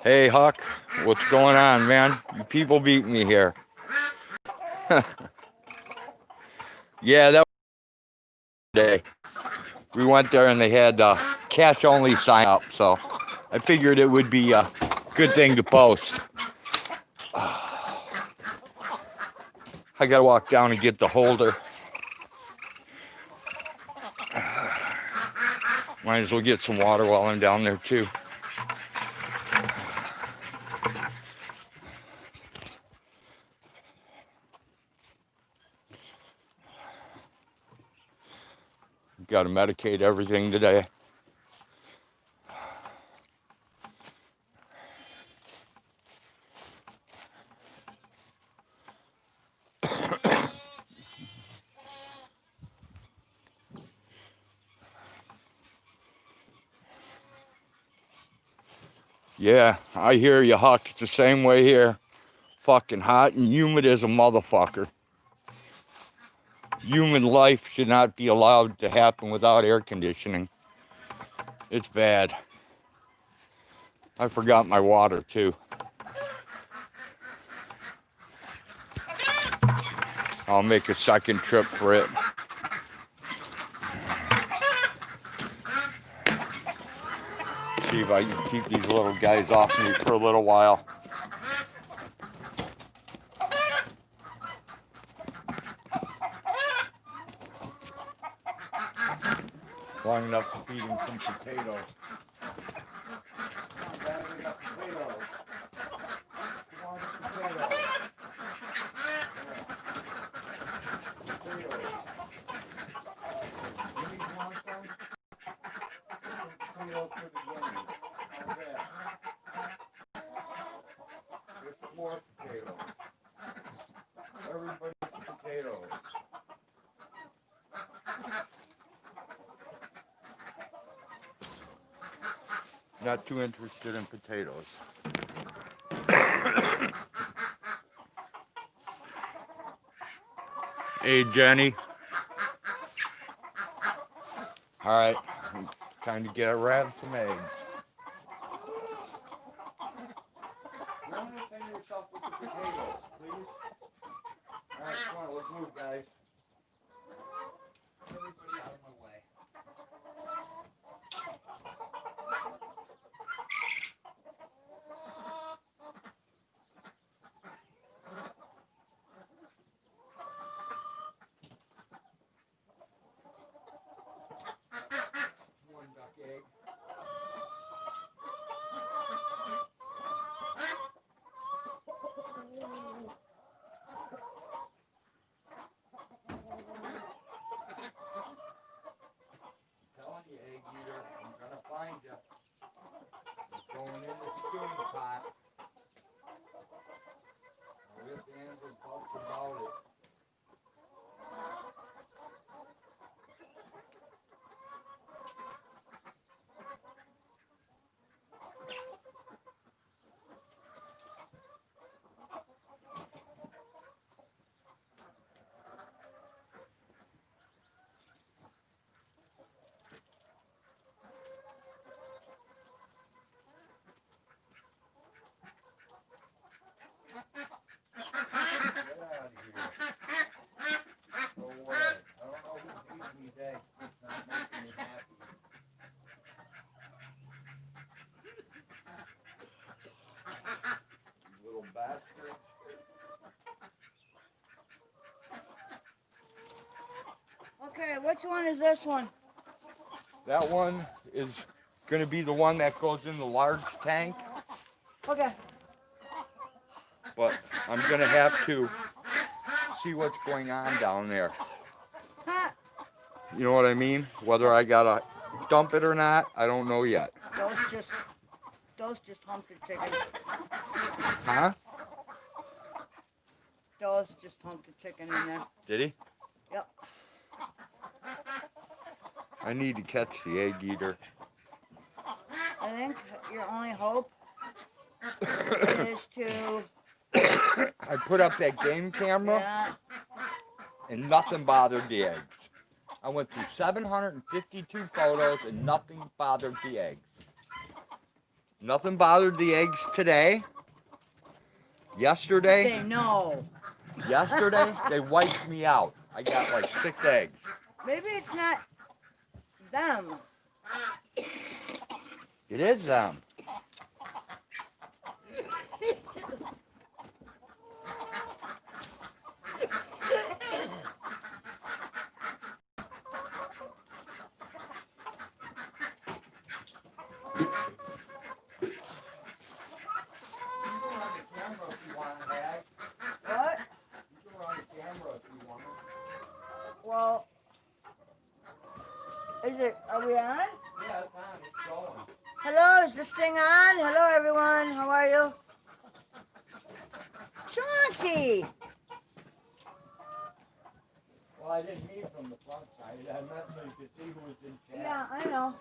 Hey Huck, what's going on, man? You people beat me here. Yeah, that was the day. We went there and they had cash only sign up, so I figured it would be a good thing to post. I gotta walk down and get the holder. Might as well get some water while I'm down there too. Gotta medicate everything today. Yeah, I hear you, Huck. It's the same way here. Fucking hot and humid as a motherfucker. Human life should not be allowed to happen without air conditioning. It's bad. I forgot my water too. I'll make a second trip for it. See if I can keep these little guys off me for a little while. Long enough to feed him some potatoes. More potatoes. Everybody potatoes. Not too interested in potatoes. Hey, Jenny. All right, time to get a wrap some eggs. You want to send yourself with the potatoes, please? All right, come on, let's move, guys. Everybody out of my way. One duck egg. Telling you, egg eater, I'm gonna find you. It's going in the steam pot. Rip hands and bugs about it. Okay, which one is this one? That one is going to be the one that goes in the large tank, Okay. but I'm going to have to see what's going on down there. Huh? You know what I mean? Whether I got to dump it or not, I don't know yet. Those just humped the chicken. Huh? Those just humped the chicken in there. Did he? Yep. I need to catch the egg eater. I think your only hope is to... I put up that game camera, Yeah. and nothing bothered the eggs. I went through 752 photos, and nothing bothered the eggs. Nothing bothered the eggs today. Yesterday, They know. they wiped me out. I got like 6 eggs. Maybe it's not them. It is them. What? Well, is it? Are we on? Yeah, it's on. It's going. Hello, is this thing on? Hello, everyone. How are you? Chauncey! Well, I didn't mean from the front side. I meant so you could see who was in chat. Yeah, I know.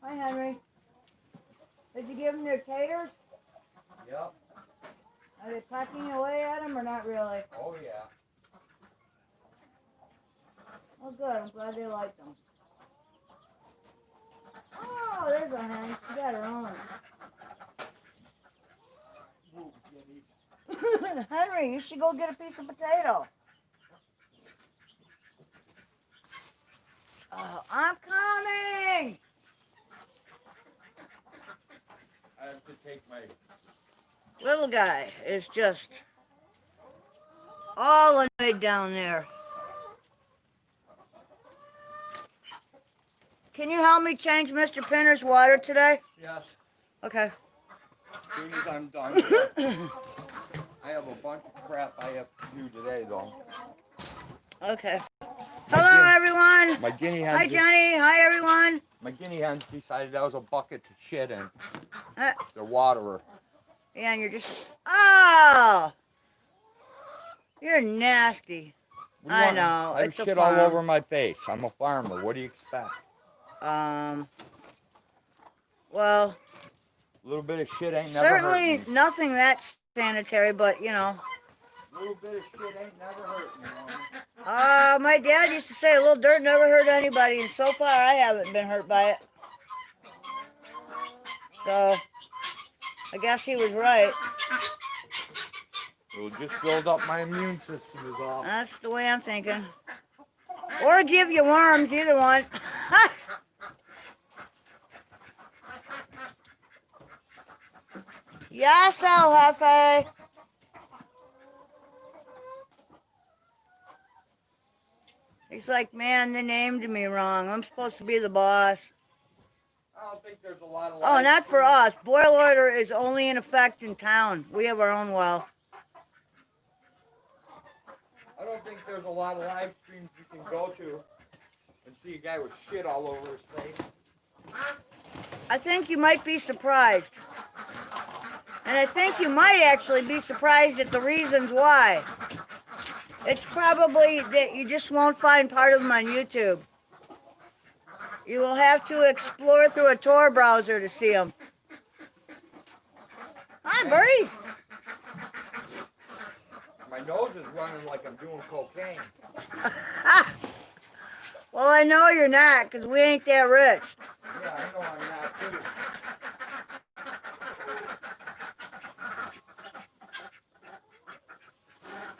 Hi, Henry. Did you give them their taters? Yep. Are they pecking away at them or not really? Oh, yeah. Oh, good. I'm glad they like them. Oh, there's a hen. She got her own. Henry, you should go get a piece of potato. Oh, I'm coming! I have to take my... Little guy is just all annoyed down there. Can you help me change Mr. Pinner's water today? Yes. Okay. As soon as I'm done. I have a bunch of crap I have to do today, though. Okay. Hello, everyone. My guinea hens. Hi, Jenny. Hi, everyone. My guinea hens decided that was a bucket to shit in. Uh, The waterer. yeah, and you're just... Oh! You're nasty. What do you I want? know. I have It's a shit all farm. over my face. I'm a farmer. What do you expect? Well... A little bit of shit ain't never Certainly hurt me. nothing that sanitary, but, you know. A little bit of shit ain't never hurt me. My dad used to say a little dirt never hurt anybody, and so far I haven't been hurt by it. So, I guess he was right. It'll just build up my immune system is all. That's the way I'm thinking. Or give you worms, either one. Yes, El Jefe. He's like, man, they named me wrong. I'm supposed to be the boss. I don't think there's a lot of... Oh, not for us. Boil order is only in effect in town. We have our own well. I don't think there's a lot of live streams you can go to and see a guy with shit all over his face. I think you might be surprised. And I think you might actually be surprised at the reasons why. It's probably that you just won't find part of them on YouTube. You will have to explore through a Tor browser to see them. Hi, birdies. My nose is running like I'm doing cocaine. Well, I know you're not, because we ain't that rich. Yeah, I know I'm not too.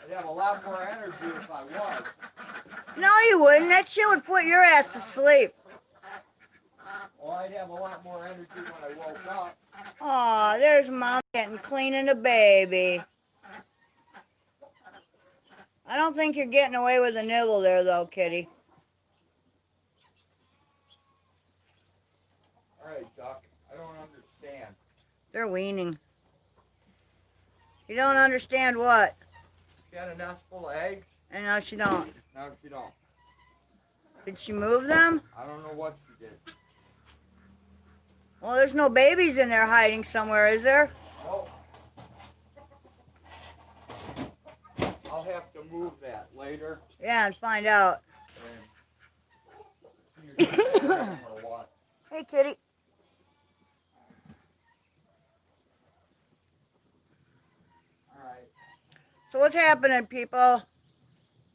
I'd have a lot more energy if I was. No, you wouldn't. That shit would put your ass to sleep. Well, I'd have a lot more energy when I woke up. Aw, there's Mom getting cleaning a baby. I don't think you're getting away with a nibble there, though, kitty. All right, Duck. I don't understand. They're weaning. You don't understand what? She had a nest full of eggs. And no, she don't. Now she don't. Did she move them? I don't know what she did. Well, there's no babies in there hiding somewhere, is there? Nope. I'll have to move that later. Yeah, and find out. Or what? Hey, kitty. All right. So what's happening, people?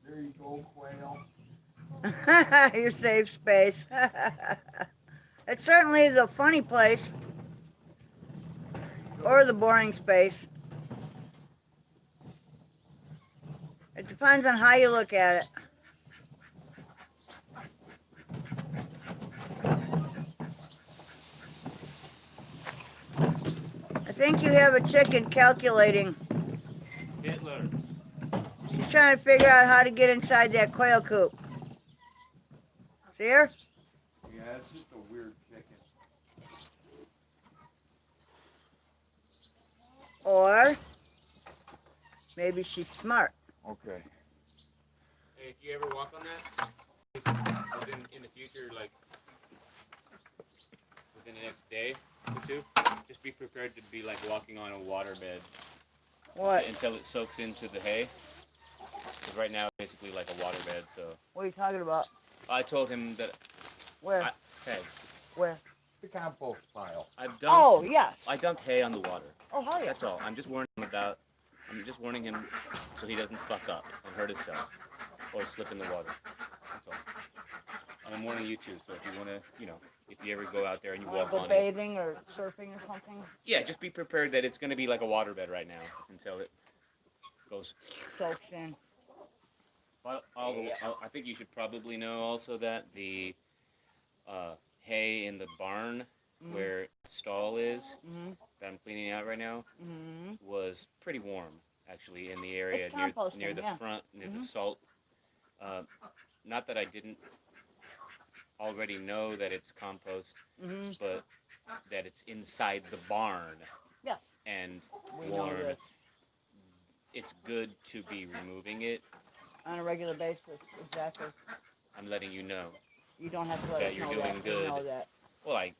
There you go, quail. Your safe space. It certainly is a funny place. or the boring space. It depends on how you look at it. I think you have a chicken calculating. Hitler. She's trying to figure out how to get inside that quail coop. See her? Yeah, it's just a weird chicken. Or maybe she's smart. Okay. Hey, if you ever walk on that, in the future, like within the next day or two, just be prepared to be like walking on a waterbed. What? Until it soaks into the hay. Because right now, it's basically like a waterbed. So. What are you talking about? I told him that. Where? Hey. Where? The compost pile. Oh, yes. I dumped hay on the water. Oh, hell yeah. That's all. I'm just warning him so he doesn't fuck up and hurt himself or slip in the water. That's all. And I'm warning you too. So if you want to, if you ever go out there and you walk Go on it. bathing or surfing or something? Yeah, just be prepared that it's going to be like a waterbed right now until it goes. Soaks in. Well, I think you should probably know also that the hay in the barn where the stall is that I'm cleaning out right now was pretty warm actually in the area near the front near the salt. Not that I didn't already know that it's compost, but that it's inside the barn. Yes. And We warm. know this. It's good to be removing it on a regular basis. Exactly. I'm letting you know. You don't have to let that us you're know doing that. good. We know that. Well, I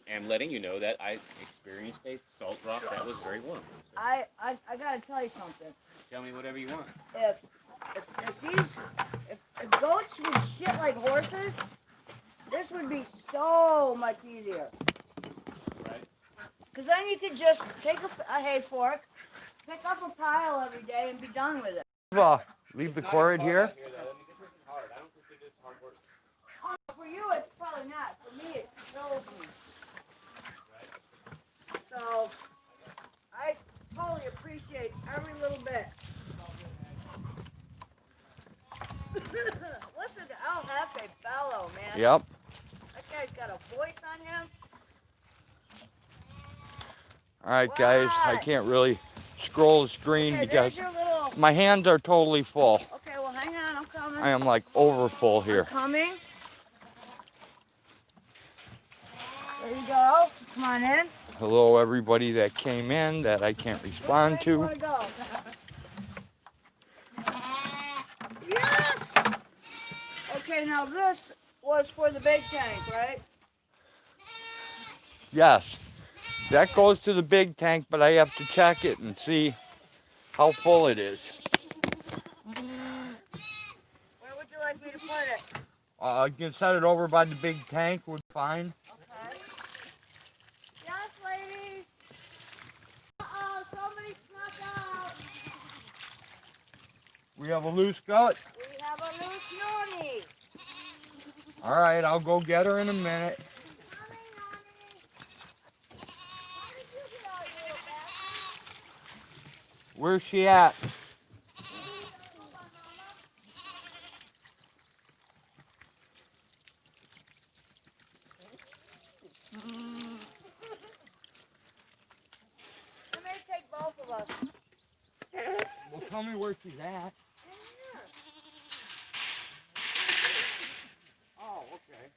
am letting you know that I experienced a salt rock that was very warm. So I gotta tell you something. tell me whatever you want. If goats would shit like horses, this would be so much easier. Right? Because then you could just take a hay fork, pick up a pile every day, and be done with it. Leave the cord here. This isn't hard. I don't consider this hard work. Oh, for you, it's probably not. For me, it kills me. Right? So, I totally appreciate every little bit. Listen to El Jefe bellow, man. Yep. That guy's got a voice on him. All right, guys. I can't really scroll the screen because my hands are totally full. Okay, well, hang on. I'm coming. I am like over full here. I'm coming. There you go. Come on in. Hello, everybody that came in that I can't respond to. Where do you want to go? Yes! Okay, now this was for the big tank, right? Yes. That goes to the big tank, but I have to check it and see how full it is. Where would you like me to put it? I can set it over by the big tank, would be fine. Okay. Yes, ladies. Uh-oh, somebody snuck out. We have a loose goat. We have a loose noonie. All right, I'll go get her in a minute. Coming, noonie. How did you get out, you little bastard? Where's she at? It may take both of us. Well, tell me where she's at. Oh, okay.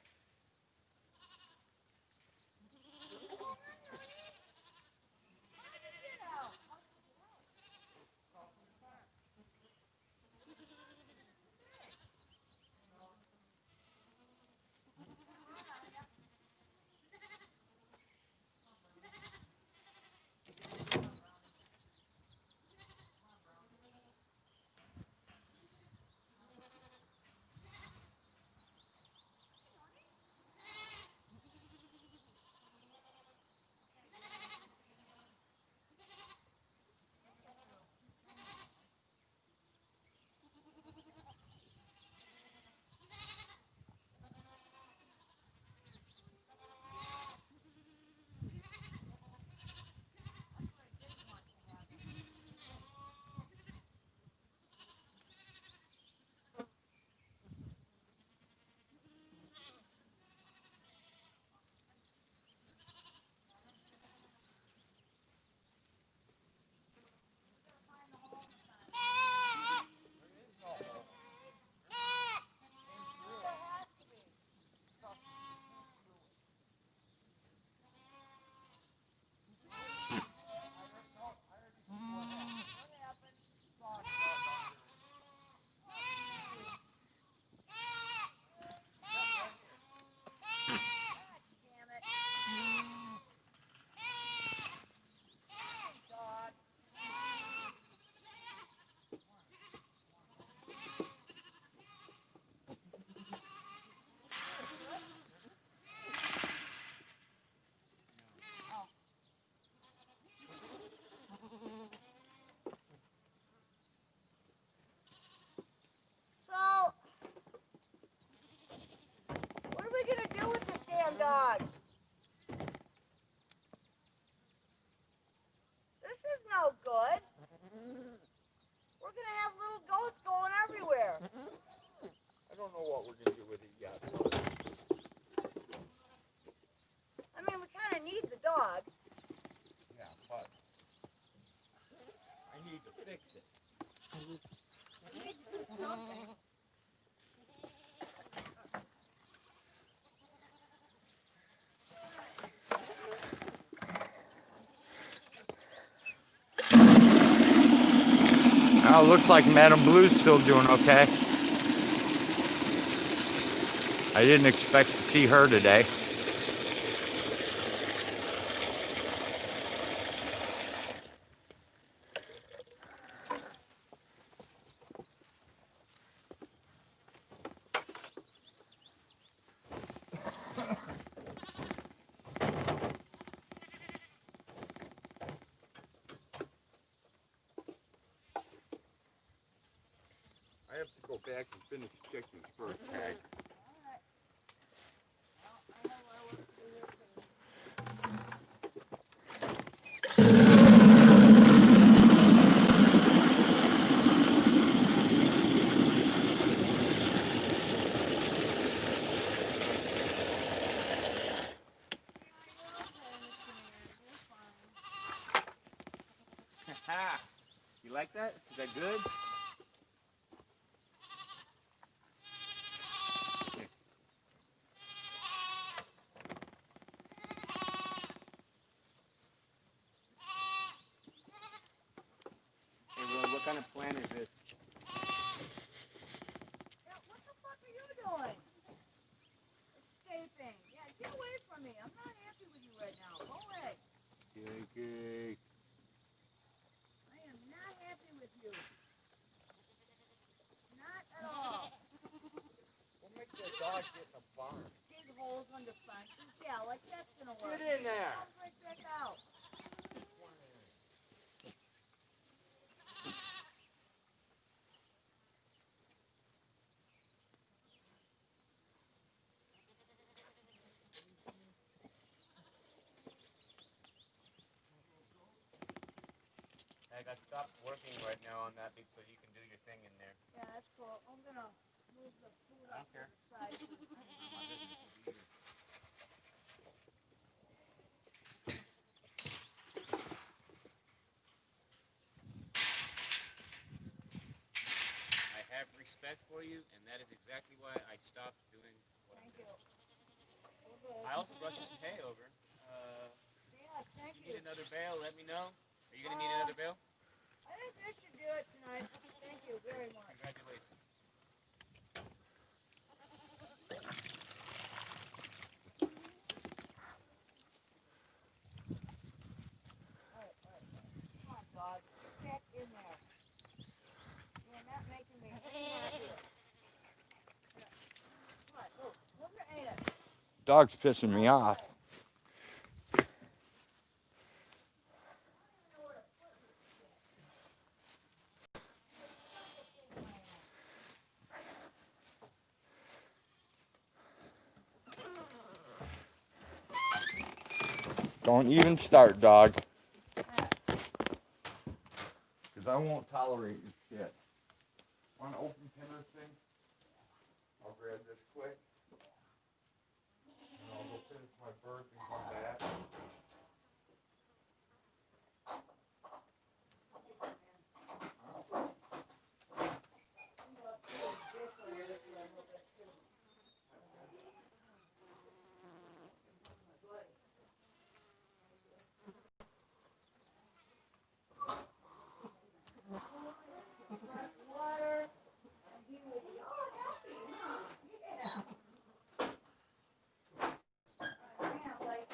We're gonna have little goats going everywhere. I don't know what we're gonna do with it yet. I mean, we kind of need the dog. Yeah, but I need to fix it. We need to do something. Now it looks like Madam Blue's still doing okay. I didn't expect to see her today. I have to go back and finish chickens first, Tag. You like that? Is that good? Hey, Will, what kind of plant is this? Yeah, what the fuck are you doing? Escaping. Yeah, get away from me. I'm not happy with you right now. Go away. Kiki. I am not happy with you. Not at all. We'll make that dog get in the barn. Dig holes under fences. Yeah, like that's gonna work. Get in there. Comes right back out. I got stopped working right now on that so you can do your thing in there. Yeah, that's cool. I'm gonna move the food I up don't care. to the side. I have respect for you, and that is exactly why I stopped doing what I'm Thank you. doing. We're good. I also brought you some hay over. Yeah, thank If you you. need another bale, let me know. Are you going to need another bale? I think I should do it tonight. Thank you very much. Congratulations. All right. Come on, dog. Get back in there. You're not making me happy. Yeah. Come on, move. Move your anus. Dog's pissing me off. Don't even start, dog. Because I won't tolerate your shit. Want to open Timmer's thing? I'll grab this quick. And I'll go finish my birds and come back. Water. And he will be all happy, huh? Yeah. Yeah, like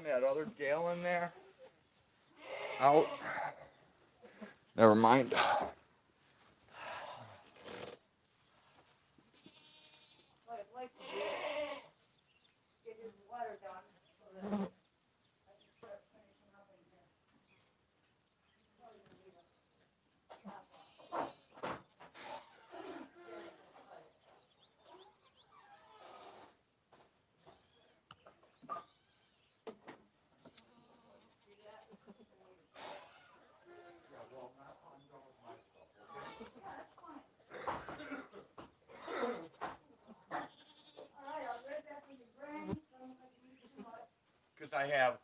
that other gallon there out. Never mind. But I'd like to do is get his water done so that I can start finishing up in here. Probably gonna need a Alright, I'll be right back with the grain. Don't let you eat too much. Because I have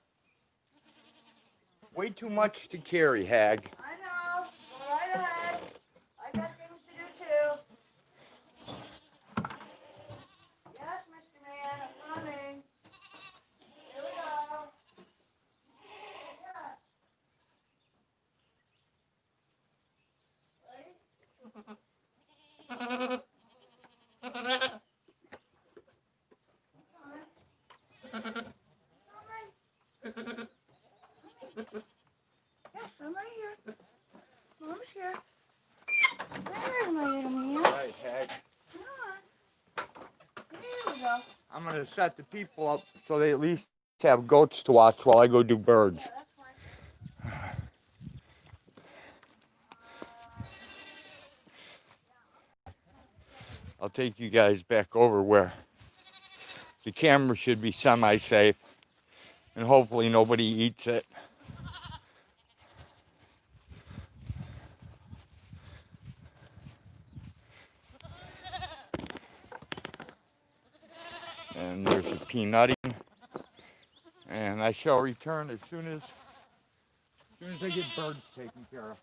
way too much to carry, Hag. I know. Go right ahead. I got things to do too. Yes, Mr. Man, I'm coming. Here we go. Yes. Ready? Yes, I'm right here. Mom's here. There's my little man. Right, Hag. Come on. Here we go. I'm going to set the people up so they at least have goats to watch while I go do birds. Yeah, that's fine. I'll take you guys back over where the camera should be semi-safe and hopefully nobody eats it. And there's the peanutting. And I shall return as soon as I get birds taken care of.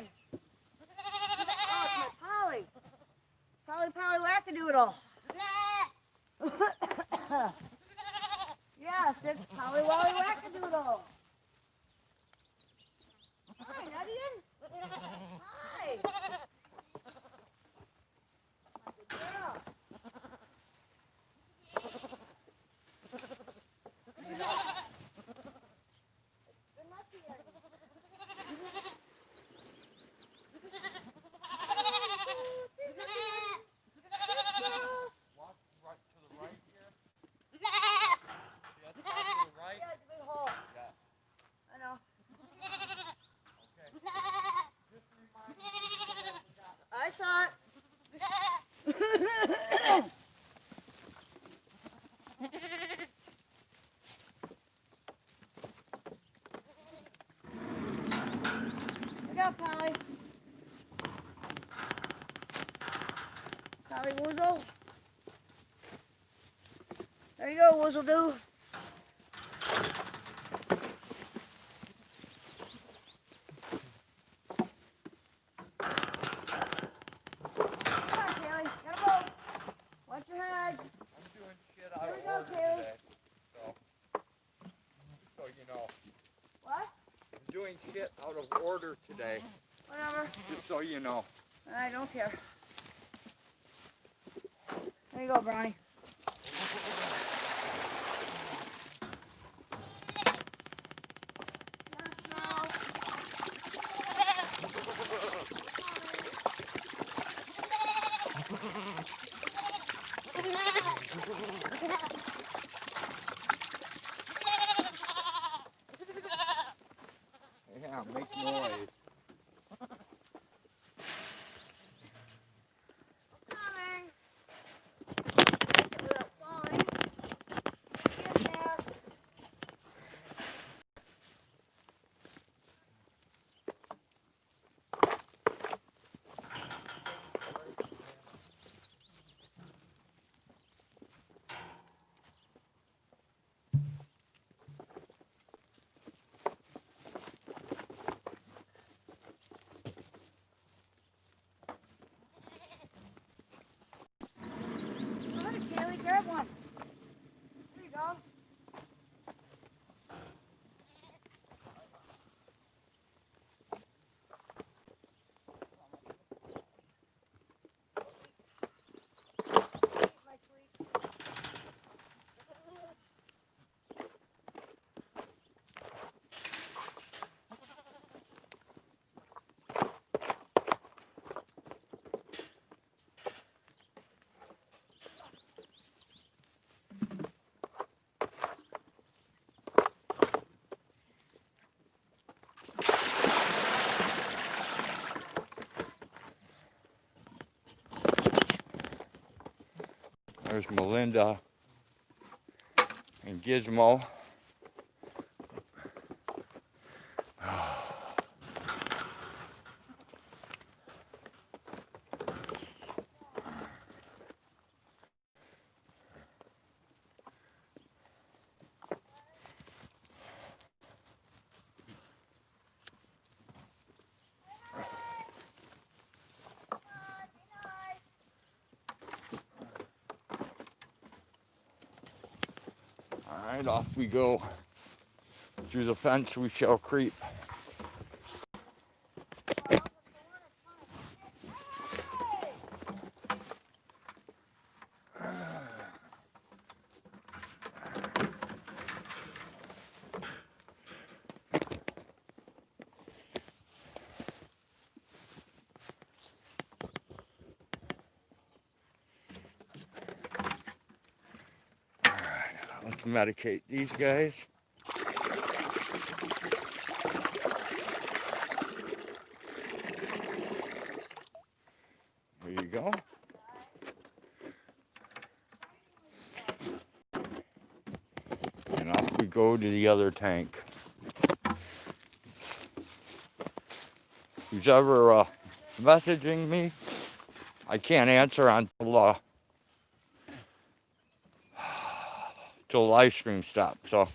in? Oh, it's my Polly. Polly Wackadoodle. Yes, it's Polly Wackadoodle. Hi, Nuttian. Hi. Good girl. Good Nuttian. Walk right to the right here. See that spot to the right? Yeah, it's a big hole. Yeah. I know. Okay. Just remind me. I saw it. Look out, Polly. Polly Woozle. There you go, Woozle Doo. Come on, Kaylee. Gotta move. Watch your head. I'm doing shit out Here of we go, order Kaylee. today. So you know, What? I'm doing shit out of order today. Whatever. Just so you know. I don't care. There you go, Brownie. Yeah, make noise. Coming. Without falling. Get there. Go ahead, Kaylee, grab one. There you go. My sweet. There's Melinda and Gizmo. All right, off we go. Through the fence we shall creep. Let's medicate these guys. There you go. And off we go to the other tank. Who's ever messaging me, I can't answer until till live stream stops. So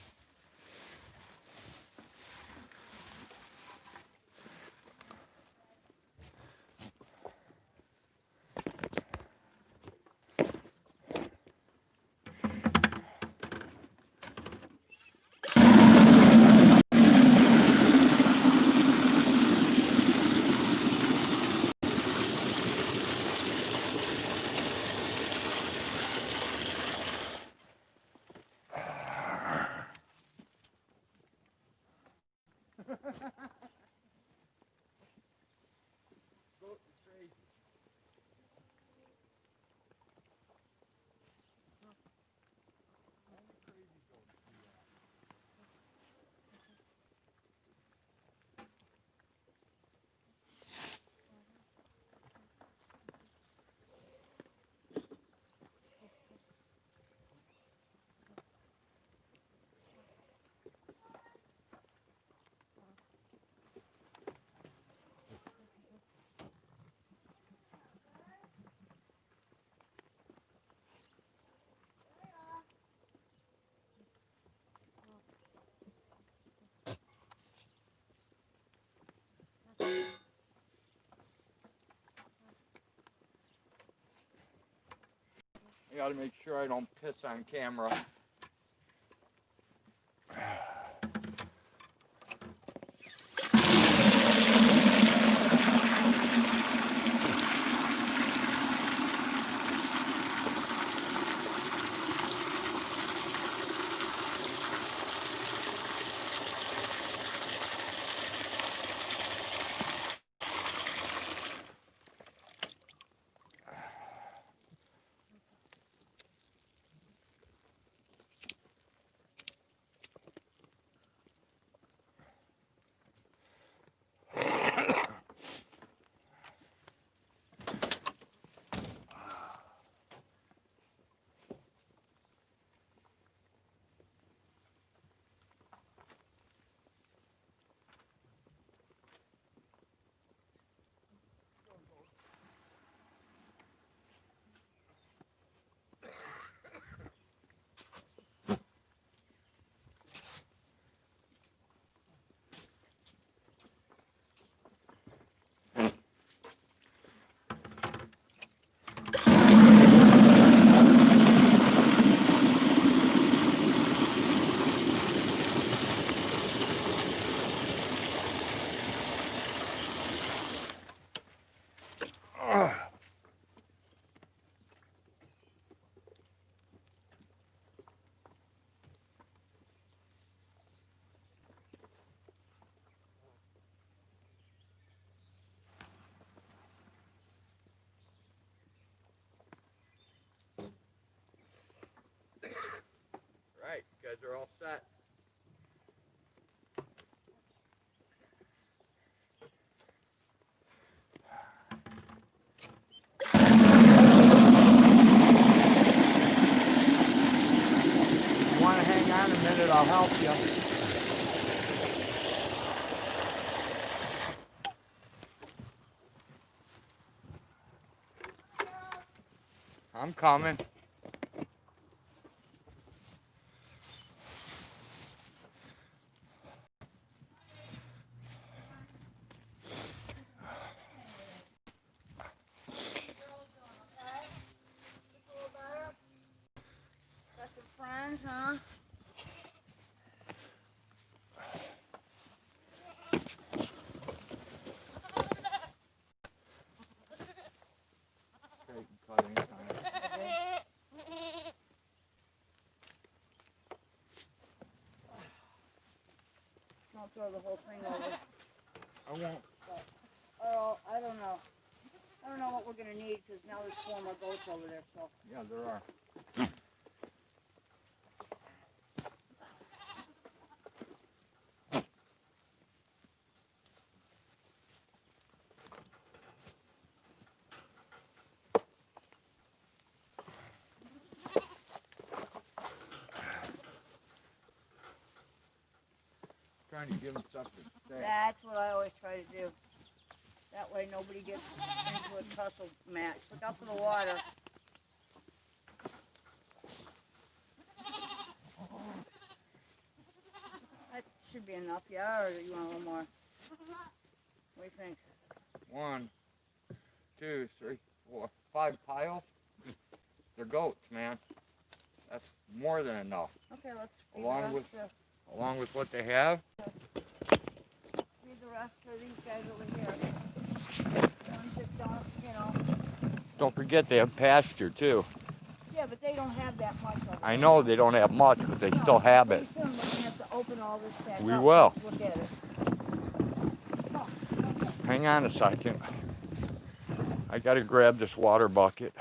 I gotta make sure I don't piss on camera. Right, you guys are all set. If you want to hang on a minute, I'll help you. I'm coming. Got some friends, huh? Okay, you can cut anytime. Don't throw the whole thing over. I won't. Oh, I don't know. I don't know what we're gonna need because now there's 4 more goats over there. So Yeah, there are. Trying to give them something to say. that's what I always try to do. That way nobody gets into a tussle match. Look out for the water. That should be enough, yeah? Or you want a little more? What do you think? 1, 2, 3, 4, 5 piles. They're goats, man. That's more than enough. Okay, let's feed Along the rest with- to, Along with what they have. feed the rest to these guys over here. The ones that don't, you know. Don't forget they have pasture too. Yeah, but they don't have that much of it. I know they don't have much, but they still have it. Pretty soon we're gonna have to open all this back We up. will. Let's look at it. Hang on a second. I gotta grab this water bucket.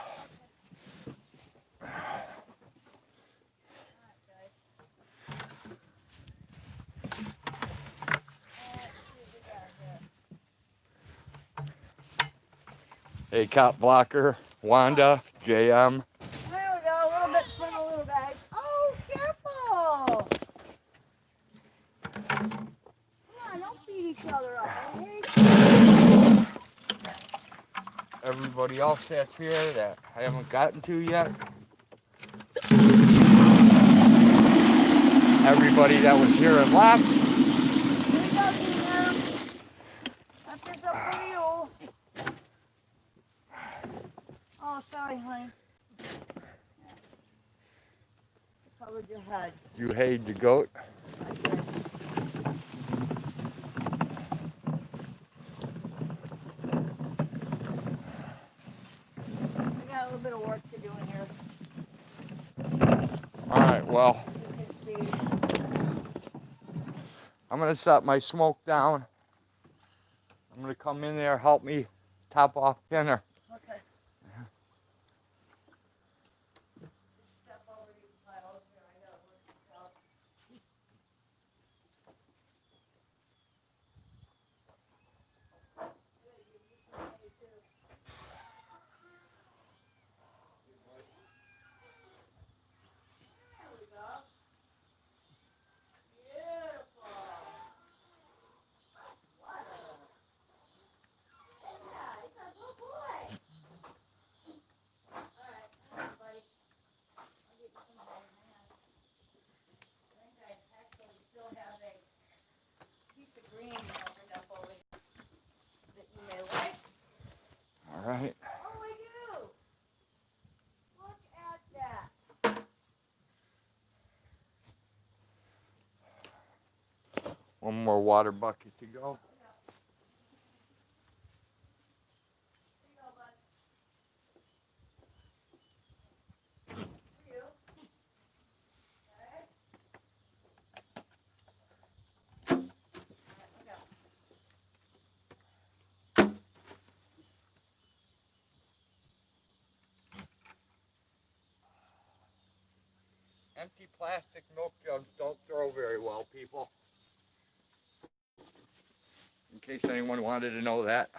Hey, Cop Blocker, Wanda, JM. There we go, a little bit for the little guys. Oh, careful! Come on, don't beat each other up. I hate Everybody else that's here that I haven't gotten to yet. Everybody that was here and left. Here we go, Junior. Left this up for you. Oh, sorry, honey. Yeah. covered your head. You hayed the goat? I did. I got a little bit of work to do in here. All right, well, As you can see. I'm gonna set my smoke down. I'm gonna come in there, help me top off dinner. Okay. Step over these piles here. I gotta work this out. There we go. Beautiful. What a... Yeah, he's a good boy. All right, come on, buddy. I'll get you some more. Hang on. I think I actually still have a piece of green opened up over here that you may like. All right. Oh, I do. Look at that. One more water bucket to go. Here you go, bud. For you. Okay. All right, look out. Empty plastic milk jugs don't throw very well, people. In case anyone wanted to know that.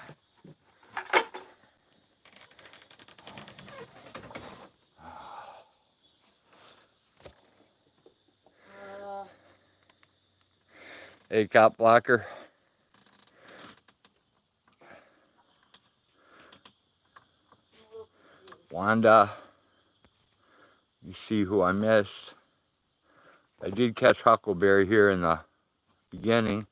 Hey, cop blocker. Wanda, you see who I missed. I did catch Huckleberry here in the beginning.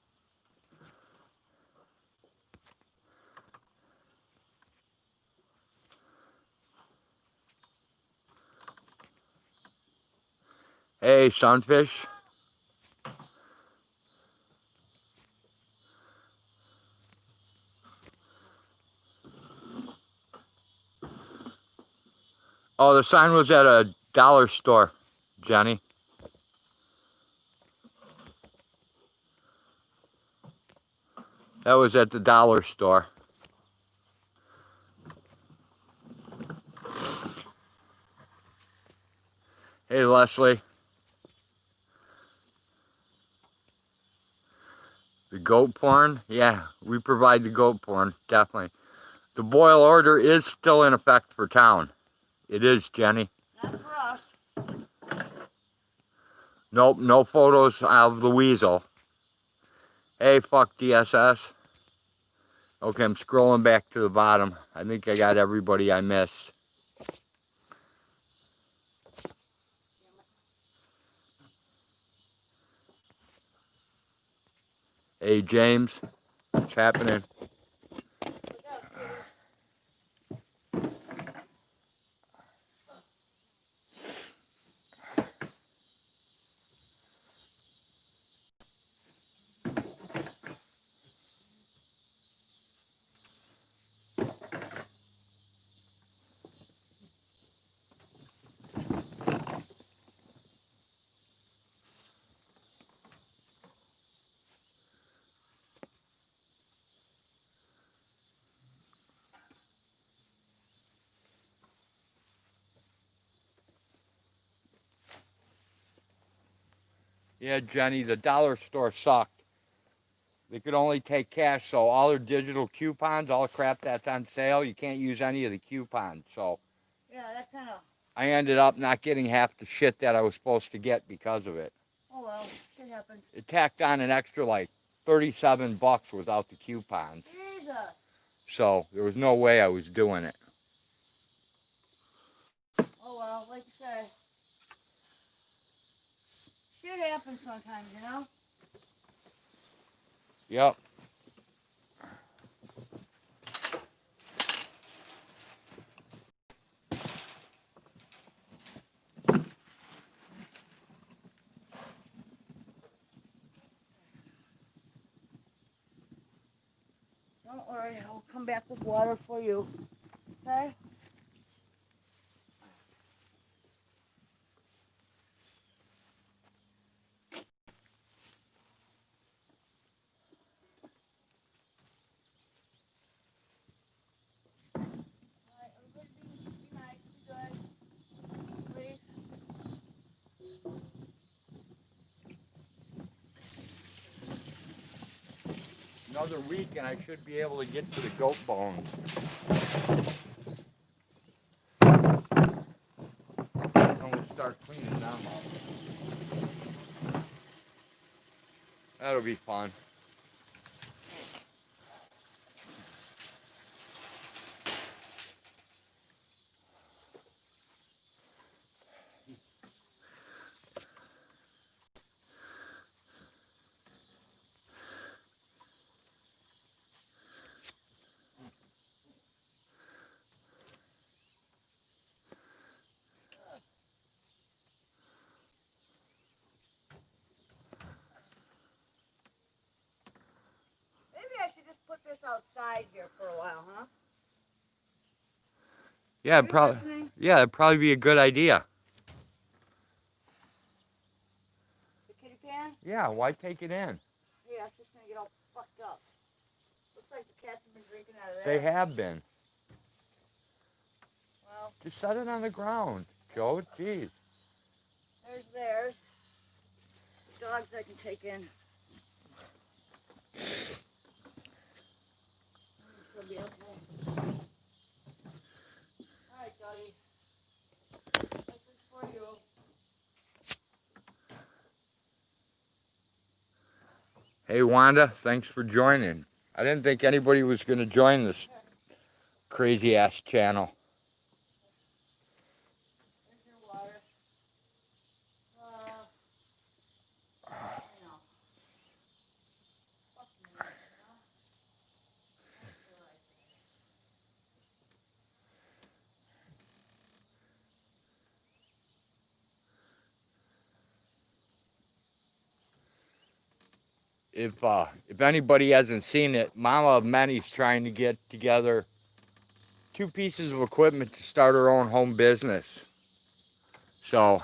Hey, sunfish. Oh, the sign was at a dollar store, Jenny. That was at the dollar store. Hey, Leslie. The goat porn? Yeah, we provide the goat porn, definitely. The boil order is still in effect for town. It is, Jenny. Not for us. Nope, no photos of the weasel. Hey, fuck DSS. Okay, I'm scrolling back to the bottom. I think I got everybody I missed. Hey, James. What's happening? Look out, kitty. Yeah, Jenny, the dollar store sucked. They could only take cash, so all their digital coupons, all the crap that's on sale, you can't use any of the coupons. So Yeah, that kind of... I ended up not getting half the shit that I was supposed to get because of it. Oh, well. Shit happens. It tacked on an extra, like, $37 without the coupons. Jesus. So there was no way I was doing it. Oh, well, like you say. Shit happens sometimes, you know? Yep. worry. I'll come back with water for you. Okay? Alright, everybody be nice. Be good. Please. Another week and I should be able to get to the goat bones. And we'll start cleaning them up. That'll be fun. Maybe I should just put this outside here for a while, huh? Yeah, it'd probably be a good idea. The kitty pan? Yeah, why take it in? Yeah, it's just gonna get all fucked up. Looks like the cats have been drinking out of They there. have been. Well, Just set it on the ground, Joe. Jeez. there's theirs. The dogs I can take in. She'll be up there. Alright, doggy. This is for you. Hey, Wanda, thanks for joining. I didn't think anybody was going to join this crazy-ass channel. There's your water. You know. Fuck me, you know? That's what I say. If anybody hasn't seen it, Mama of Many's trying to get together 2 pieces of equipment to start her own home business. So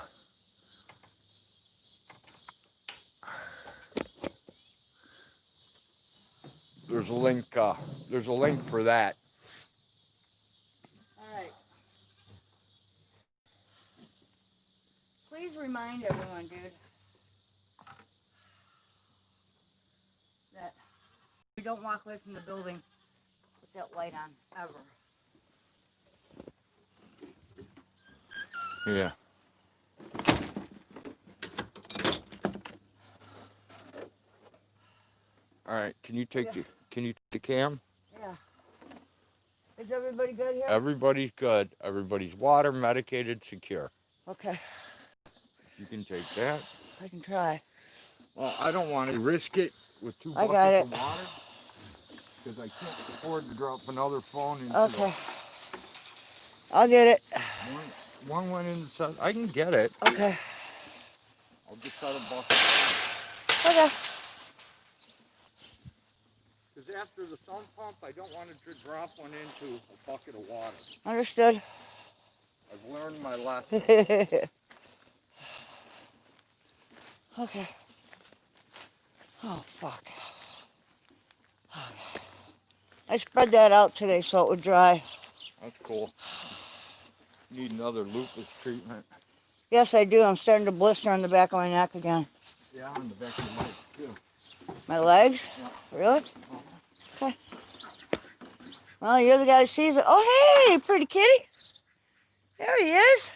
there's a link. There's a link for that. Alright. Please remind everyone, dude, that we don't walk away from the building with that light on, ever. Yeah. All right. Can you take the cam? Yeah. Is everybody good here? Everybody's good. Everybody's water, medicated, secure. Okay. You can take that. I can try. Well, I don't want to risk it with 2 I buckets got it. of water because I can't afford to drop another phone into Okay. I'll get it. One went in the sun. I can get it. Okay. I'll just set a bucket. Okay. Because after the sump pump, I don't want to drop one into a bucket of water. Understood. I've learned my lesson. Okay. Oh, fuck. Okay. I spread that out today so it would dry. That's cool. Need another lupus treatment. Yes, I do. I'm starting to blister on the back of my neck again. Yeah, on the back of the leg, too. My legs? Yeah. Really? Okay. Well, you're the guy who sees it. Oh, hey, pretty kitty. There he is.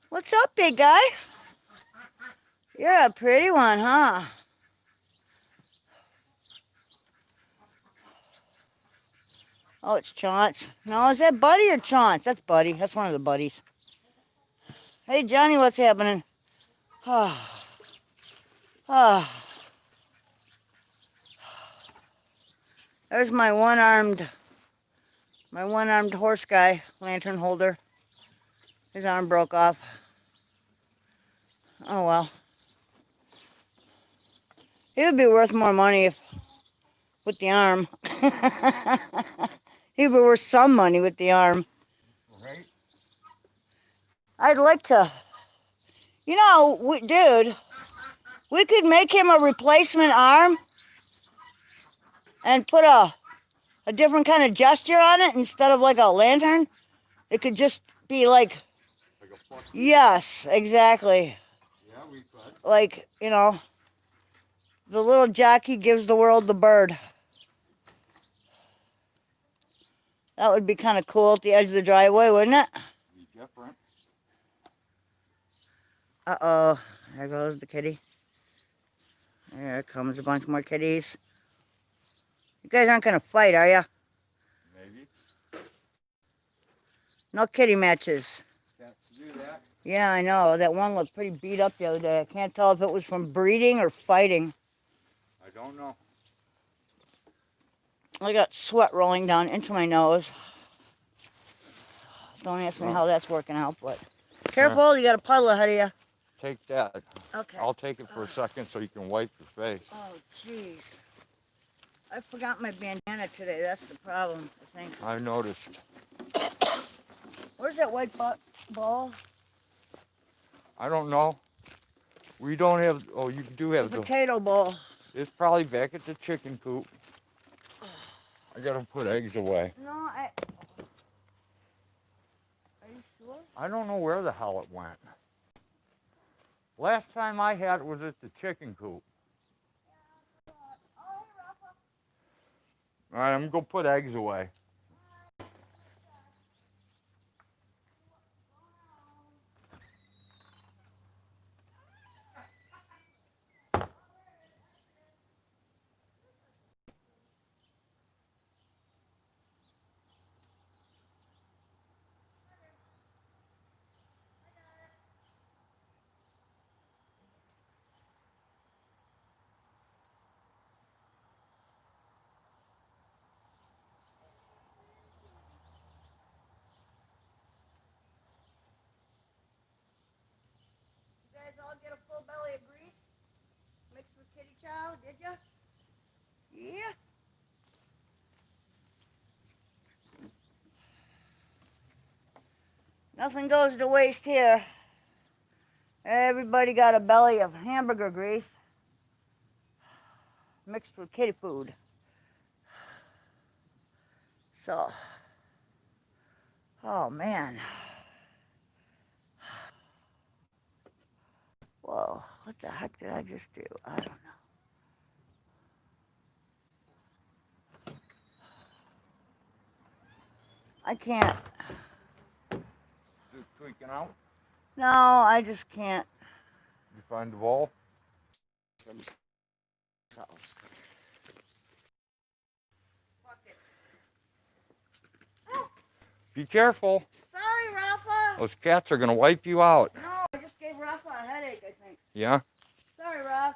What's up, big guy? You're a pretty one, huh? Oh, it's Chance. No, is that Buddy or Chance? That's Buddy. That's one of the buddies. Hey, Johnny, what's happening? Ah. Ah. There's my one-armed horse guy, lantern holder. His arm broke off. Oh, well. He would be worth more money if with the arm. He would be worth some money with the arm. Right? I'd like to. Dude, we could make him a replacement arm and put a different kind of gesture on it instead of like a lantern. It could just be like Like a plucky? yes, exactly. Yeah, we could. Like, the little jockey gives the world the bird. That would be kind of cool at the edge of the driveway, wouldn't it? Be different. Uh-oh. There goes the kitty. There comes a bunch more kitties. You guys aren't going to fight, are you? Maybe. No kitty matches. Can't do that. Yeah, I know. That one looked pretty beat up the other day. I can't tell if it was from breeding or fighting. I don't know. I got sweat rolling down into my nose. Don't ask me how that's working out, but careful, you got a puddle ahead of you. Take that. Okay. I'll take it for a second so you can wipe your face. Oh, jeez. I forgot my bandana today. That's the problem, I think. I noticed. Where's that white ball? I don't know. We don't have. Oh, you do have The potato ball. It's probably back at the chicken coop. I gotta put eggs away. No, Are you sure? I don't know where the hell it went. Last time I had it was at the chicken coop. All right, I'm gonna go put eggs away. You guys all get a full belly of grease mixed with kitty chow, did ya? Yeah. Nothing goes to waste here. Everybody got a belly of hamburger grease mixed with kitty food. So, oh man. Whoa, what the heck did I just do? I don't know. I can't. Is it tweaking out? No, I just can't. You find the ball? So. Fuck it. Be careful. Sorry, Rafa. Those cats are gonna wipe you out. No, I just gave Rafa a headache, I think. Yeah? Sorry, Raf.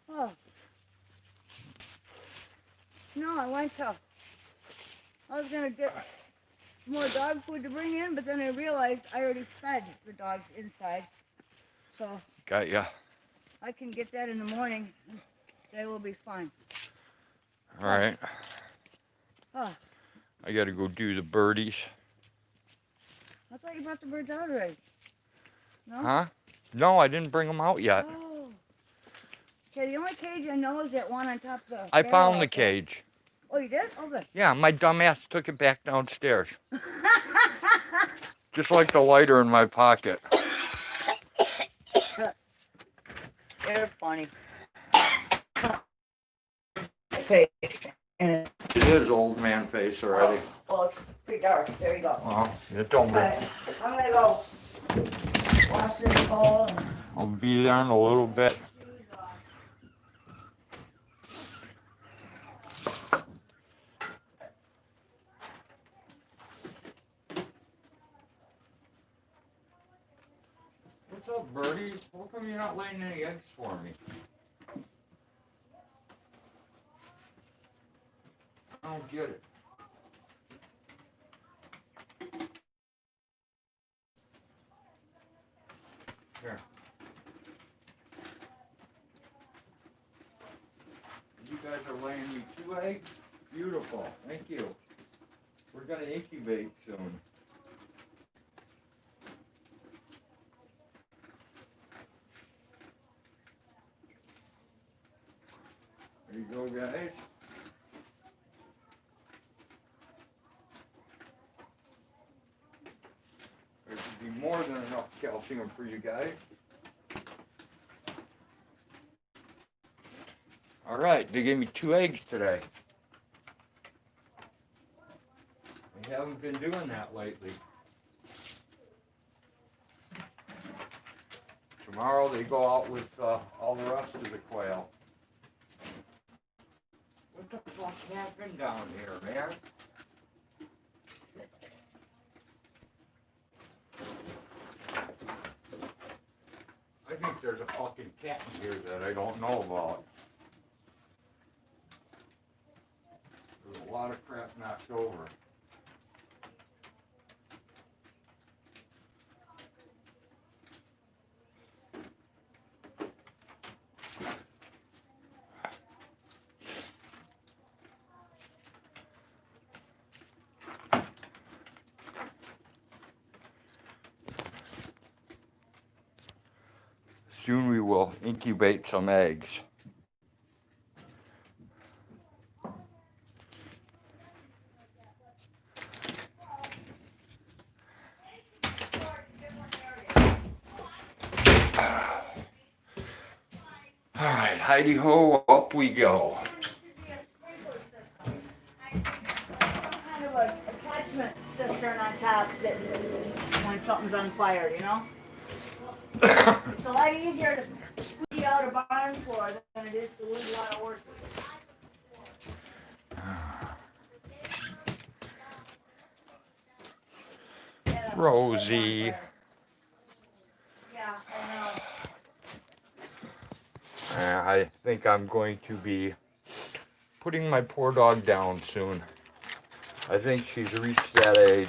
Oh. No, I was going to get more dog food to bring in, but then I realized I already fed the dogs inside. So Got ya. I can get that in the morning. They will be fine. All right. Oh, I gotta go do the birdies. I thought you brought the birds out already. No? Huh? No, I didn't bring them out yet. Oh. Okay, the only cage I know is that one on top of the I barrel found the out there. cage. Oh, you did? Oh, good. Yeah, my dumbass took it back downstairs. Just like the lighter in my pocket. You're funny. Okay. It is old man face already. Well, it's pretty dark. There you go. Well, it don't be. Okay, I'm gonna go wash this bowl. And I'll be there in a little bit. What's up, Birdie? How come you're not laying any eggs for me? I don't get it. Here. You guys are laying me 2 eggs? Beautiful. Thank you. We're going to incubate soon. There you go, guys. There should be more than enough calcium for you guys. All right, they gave me 2 eggs today. They haven't been doing that lately. Tomorrow they go out with all the rest of the quail. What the fuck happened down here, man? I think there's a fucking cat in here that I don't know about. There's a lot of crap knocked over. Soon we will incubate some eggs. All right, Heidi ho, up we go. Some kind of a attachment cistern on top that when something's on fire, you know? It's a lot easier to squeeze out a barn floor than it is to lose a lot of horses. Rosie. Yeah, I know. I think I'm going to be putting my poor dog down soon. I think she's reached that age.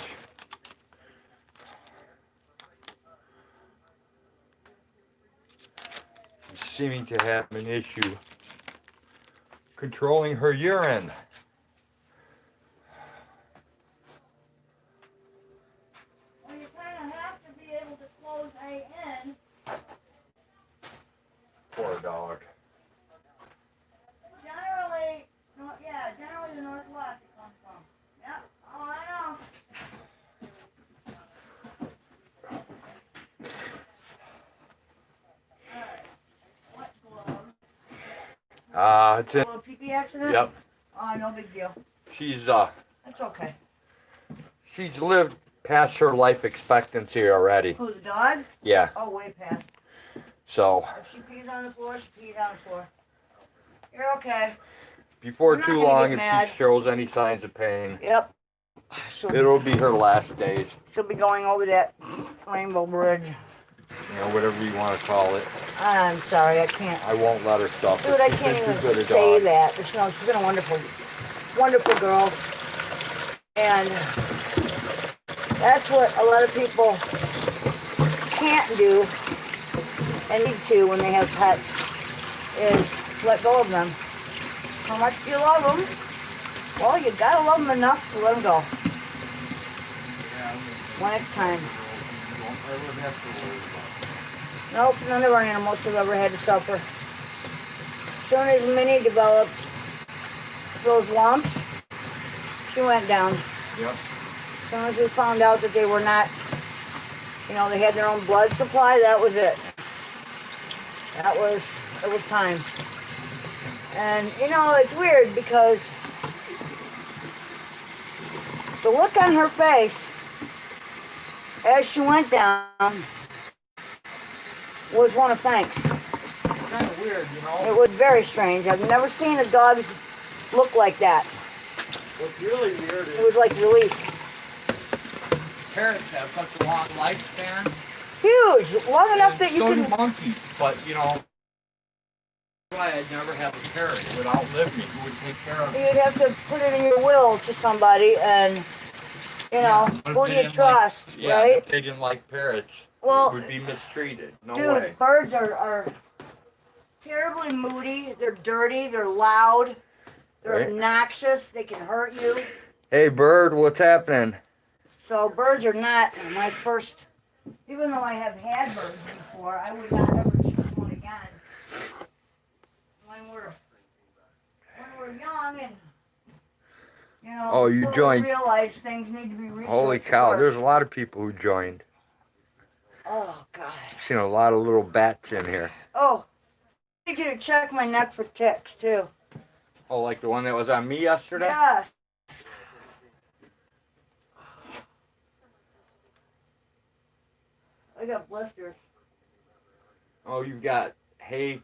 She's seeming to have an issue controlling her urine. Well, you kind of have to be able to close A in. Poor dog. Generally, no, yeah, generally the northwest it comes from. Yep, oh, I know. Alright, what glove? It's in. A little pee-pee accident? Yep. Oh, no big deal. She's That's okay. she's lived past her life expectancy already. Who, the dog? Yeah. Oh, way past. So If she pees on the floor, she pees on the floor. You're okay. before I'm not too gonna long, get if mad. she shows any signs of pain, Yep. it'll be her last days. She'll be going over that rainbow bridge. You know, whatever you want to call it. I'm sorry, I can't. I won't let her suffer. Dude, I She's can't been even too good a say dog. that. But, you know, she's been a wonderful, wonderful girl. And that's what a lot of people can't do and need to when they have pets is let go of them. How much do you love them? Well, you gotta love them enough to let them go. When it's time. Nope, none of our animals have ever had to suffer. As soon as Minnie developed those lumps, she went down. Yep. As soon as we found out that they were not, you know, they had their own blood supply, that was it. It was time. And, you know, it's weird because the look on her face as she went down was one of thanks. Kind of weird, you know. It was very strange. I've never seen a dog look like that. What's really weird It is was like relief. parrots have such a long lifespan. Huge, long enough that you so do can. monkeys, but you know, why I'd never have a parrot. It would outlive me. Who would take care of me? You'd have to put it in your will to somebody, and you know, but if who they do you didn't trust, Yeah, right? if they didn't like parrots, Well, it would be mistreated. No dude, way. birds are terribly moody. They're dirty. They're loud. They're Right. obnoxious. They can hurt you. Hey, bird, what's happening? So birds are not my first. Even though I have had birds before, I would not ever choose one again. When we're young and Oh, you before joined. we realize things need to be researched. Holy cow, there's first. a lot of people who joined. Oh God. Seen a lot of little bats in here. Oh, I need you to check my neck for ticks too. Oh, like the one that was on me yesterday? Yes. I got blisters. Oh, you've got hay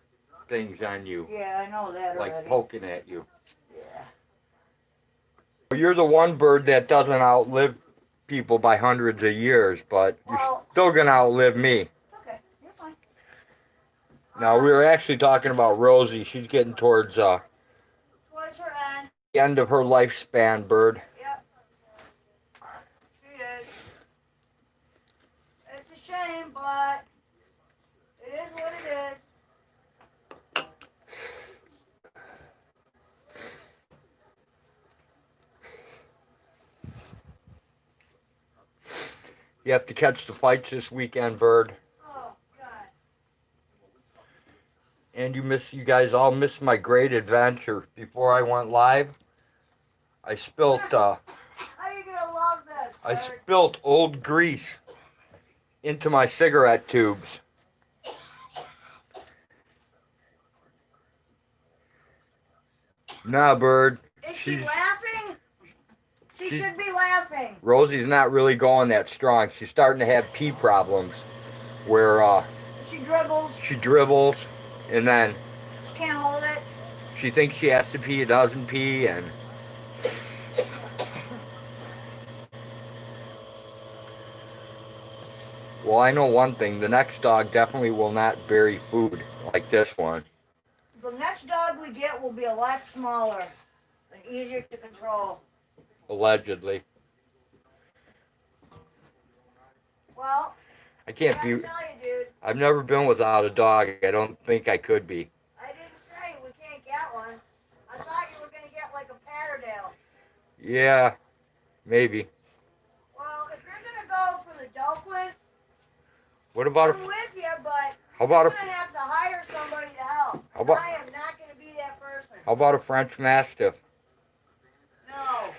things on you, Yeah, I know that like already. poking at you. Yeah. You're the one bird that doesn't outlive people by hundreds of years, but you're Well, still gonna outlive me. okay, you're fine. Now, we were actually talking about Rosie. She's getting towards Towards her end. the end of her lifespan, bird. Yep. She is. It's a shame, but it is what it is. You have to catch the fights this weekend, bird. Oh God. And you guys all missed my great adventure. Before I went live, I spilt How you gonna love this? I Bert? spilt old grease into my cigarette tubes. Nah, bird. Is she She's- laughing? She she's- should be laughing. Rosie's not really going that strong. She's starting to have pee problems where She dribbles. she dribbles and then Can't hold it. she thinks she has to pee, doesn't pee, and well, I know one thing. The next dog definitely will not bury food like this one. The next dog we get will be a lot smaller and easier to control. Allegedly. Well, I I can't gotta be. tell you, dude, I've never been without a dog. I don't think I could be. I didn't say we can't get one. I thought you were gonna get like a Patterdale. Yeah, maybe. Well, if you're gonna go for the Delquin, What about I'm a? with you, but How about you're a? gonna have to hire somebody to help. How about- I am not gonna be that person. How about a French Mastiff? No.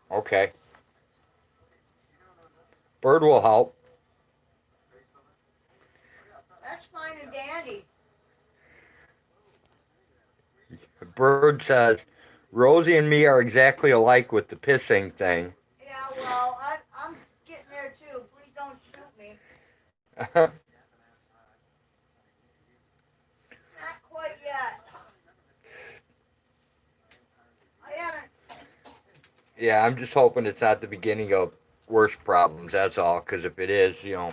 Okay. Bird will help. That's fine and dandy. Bird says, Rosie and me are exactly alike with the pissing thing. Yeah, well, I'm getting there too. Please don't shoot me. Not quite yet. I haven't. Yeah, I'm just hoping it's not the beginning of worse problems, that's all. Because if it is, Yeah.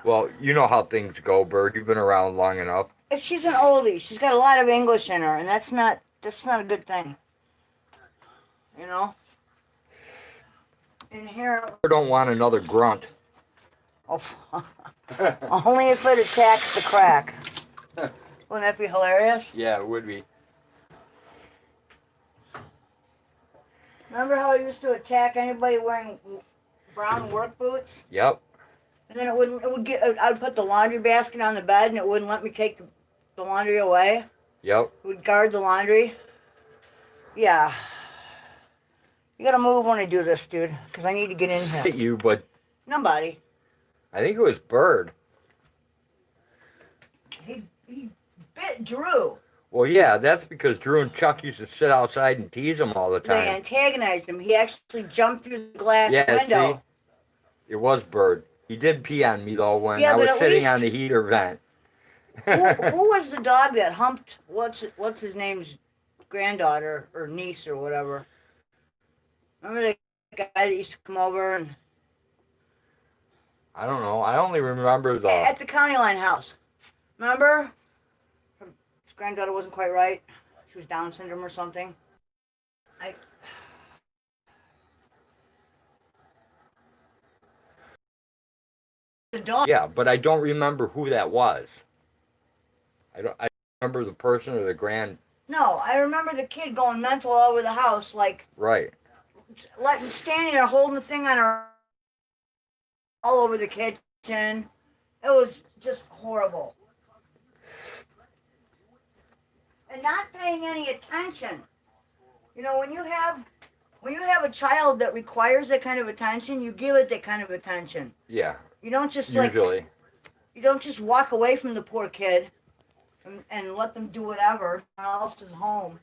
well, you know how things go, Bird. You've been around long enough. She's an oldie. She's got a lot of English in her, and that's not a good thing. You know? Inherently. I don't want another grunt. Oh, only if it attacks the crack. Wouldn't that be hilarious? Yeah, it would be. Remember how it used to attack anybody wearing brown work boots? Yep. And then I would put the laundry basket on the bed and it wouldn't let me take the laundry away. Yep. It would guard the laundry. Yeah. You gotta move when I do this, dude, because I need to get in here. Hit you, but Nobody. I think it was Bird. He bit Drew. Well, yeah, that's because Drew and Chuck used to sit outside and tease him all the They time. antagonized him. He actually jumped through the glass Yeah, window. see? It was Bird. He did pee on me, though, when Yeah, I but was at sitting least- on the heater vent. Who was the dog that humped what's his name's granddaughter or niece or whatever? Remember the guy that used to come over and I don't know. I only remember the... at the county line house? Remember? His granddaughter wasn't quite right. She was Down syndrome or something. the dog. Yeah, but I don't remember who that was. I remember the person or the grand. No, I remember the kid going mental all over the house, like Right. standing there holding the thing on her all over the kitchen. It was just horrible. And not paying any attention. You know, when you have a child that requires that kind of attention, you give it that kind of attention. Yeah. You don't just Usually. you don't just walk away from the poor kid and let them do whatever. No one else is home.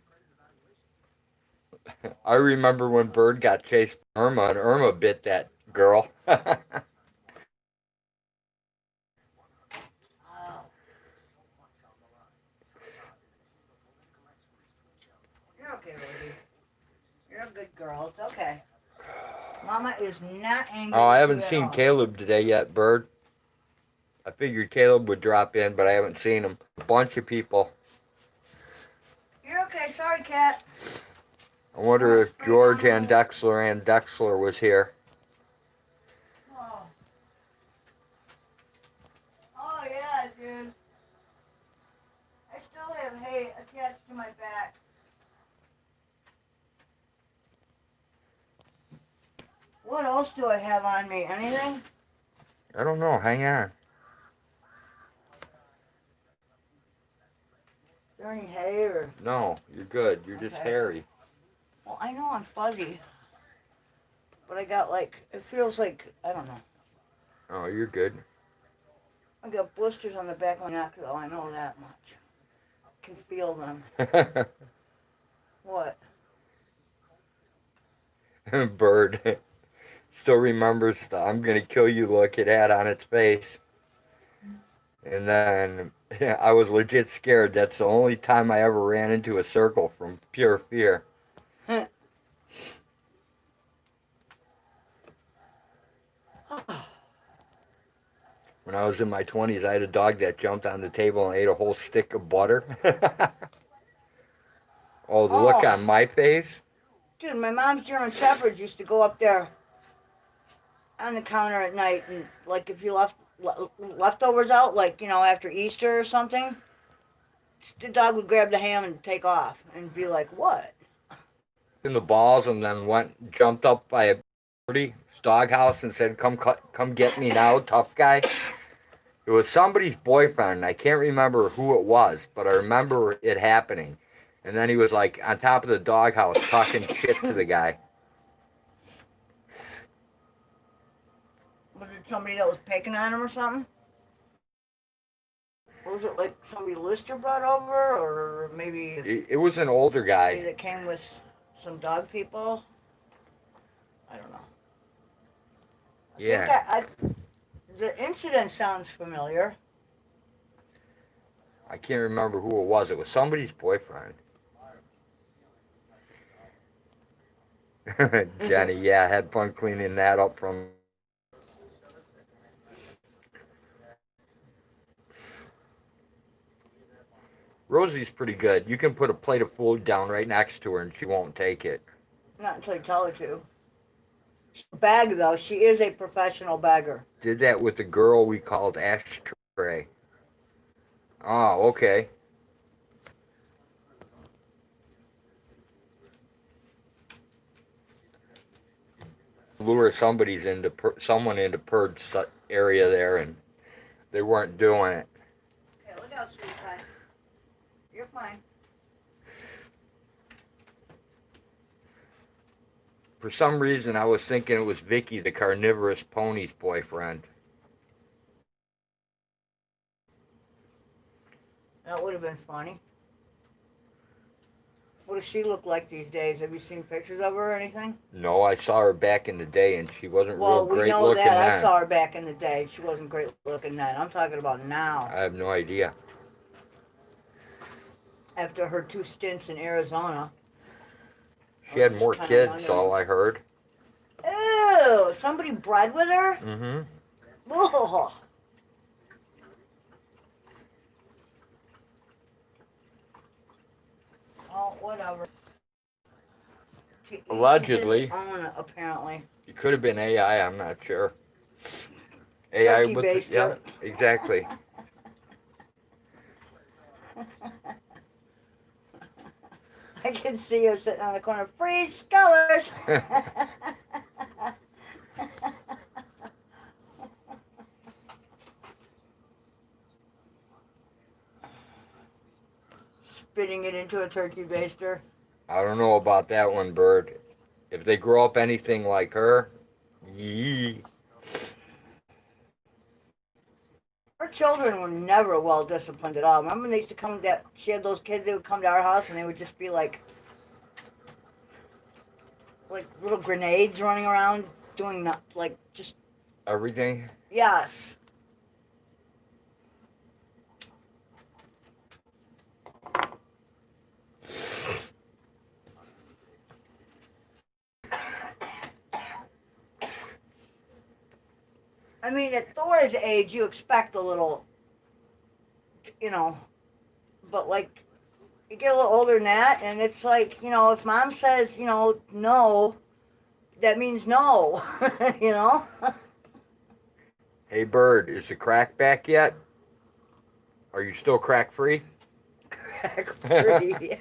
I remember when Bird got chased by Irma and Irma bit that girl. You're okay, Rosie. You're a good girl. It's okay. Mama is not angry. Oh, I with haven't you at seen all. Caleb today yet, Bird. I figured Caleb would drop in, but I haven't seen him. A bunch of people. You're okay. Sorry, cat. I wonder if George and Dexler was here. Oh. Oh yeah, dude. I still have hay attached to my back. What else do I have on me? Anything? I don't know. Hang on. Is there any hay or? No, you're good. You're just Okay. hairy. Well, I know I'm fuzzy, but I got it feels like, I don't know. Oh, you're good. I got blisters on the back of my neck though, I know that much. I can feel them. What? Bird still remembers the "I'm gonna kill you" look it had on its face. And then I was legit scared. That's the only time I ever ran into a circle from pure fear. When I was in my 20s, I had a dog that jumped on the table and ate a whole stick of butter. Oh, the look on my face. Dude, my mom's German Shepherds used to go up there on the counter at night, and if you left leftovers out, after Easter or something, the dog would grab the ham and take off and be like, "What?" In the balls and then jumped up by a birdie's doghouse and said, come get me now, tough guy." It was somebody's boyfriend. I can't remember who it was, but I remember it happening. And then he was like on top of the doghouse talking shit to the guy. Was it somebody that was picking on him or something? Or was it like somebody Lister brought over, or maybe It was an older guy. that came with some dog people? I don't know. Yeah. The incident sounds familiar. I can't remember who it was. It was somebody's boyfriend. Jenny, yeah, had fun cleaning that up from. Rosie's pretty good. You can put a plate of food down right next to her and she won't take it. Not until you tell her to. She's a bag, though. She is a professional bagger. Did that with the girl we called Ashtray. Oh, okay. Lure someone into Purge area there, and they weren't doing it. Okay, look out, sweet pie. You're fine. For some reason, I was thinking it was Vicky, the carnivorous pony's boyfriend. That would have been funny. What does she look like these days? Have you seen pictures of her or anything? No, I saw her back in the day, and she wasn't real we great know looking that. then. I saw her back in the day. She wasn't great looking then. I'm talking about now. I have no idea. After her 2 stints in Arizona. She had more kids, so I heard. Ew! Somebody bred with her? Mm-hmm. Ugh. Oh, whatever. Allegedly. His own, apparently. It could have been AI, I'm not sure. AI Turkey with baster. yeah, exactly. I can see you sitting on the corner. Free scholars. Spitting it into a turkey baster. I don't know about that one, Bird. If they grow up anything like her, yee. Her children were never well disciplined at all. Remember when they used to come to, she had those kids, they would come to our house and they would just be like little grenades running around doing not, like just, Everything. yes. I mean, at Thor's age, you expect a little, you know, but like, you get a little older than that, and it's like, if mom says, no, that means no, you know? Hey, Bird, is the crack back yet? Are you still crack free? Crack free.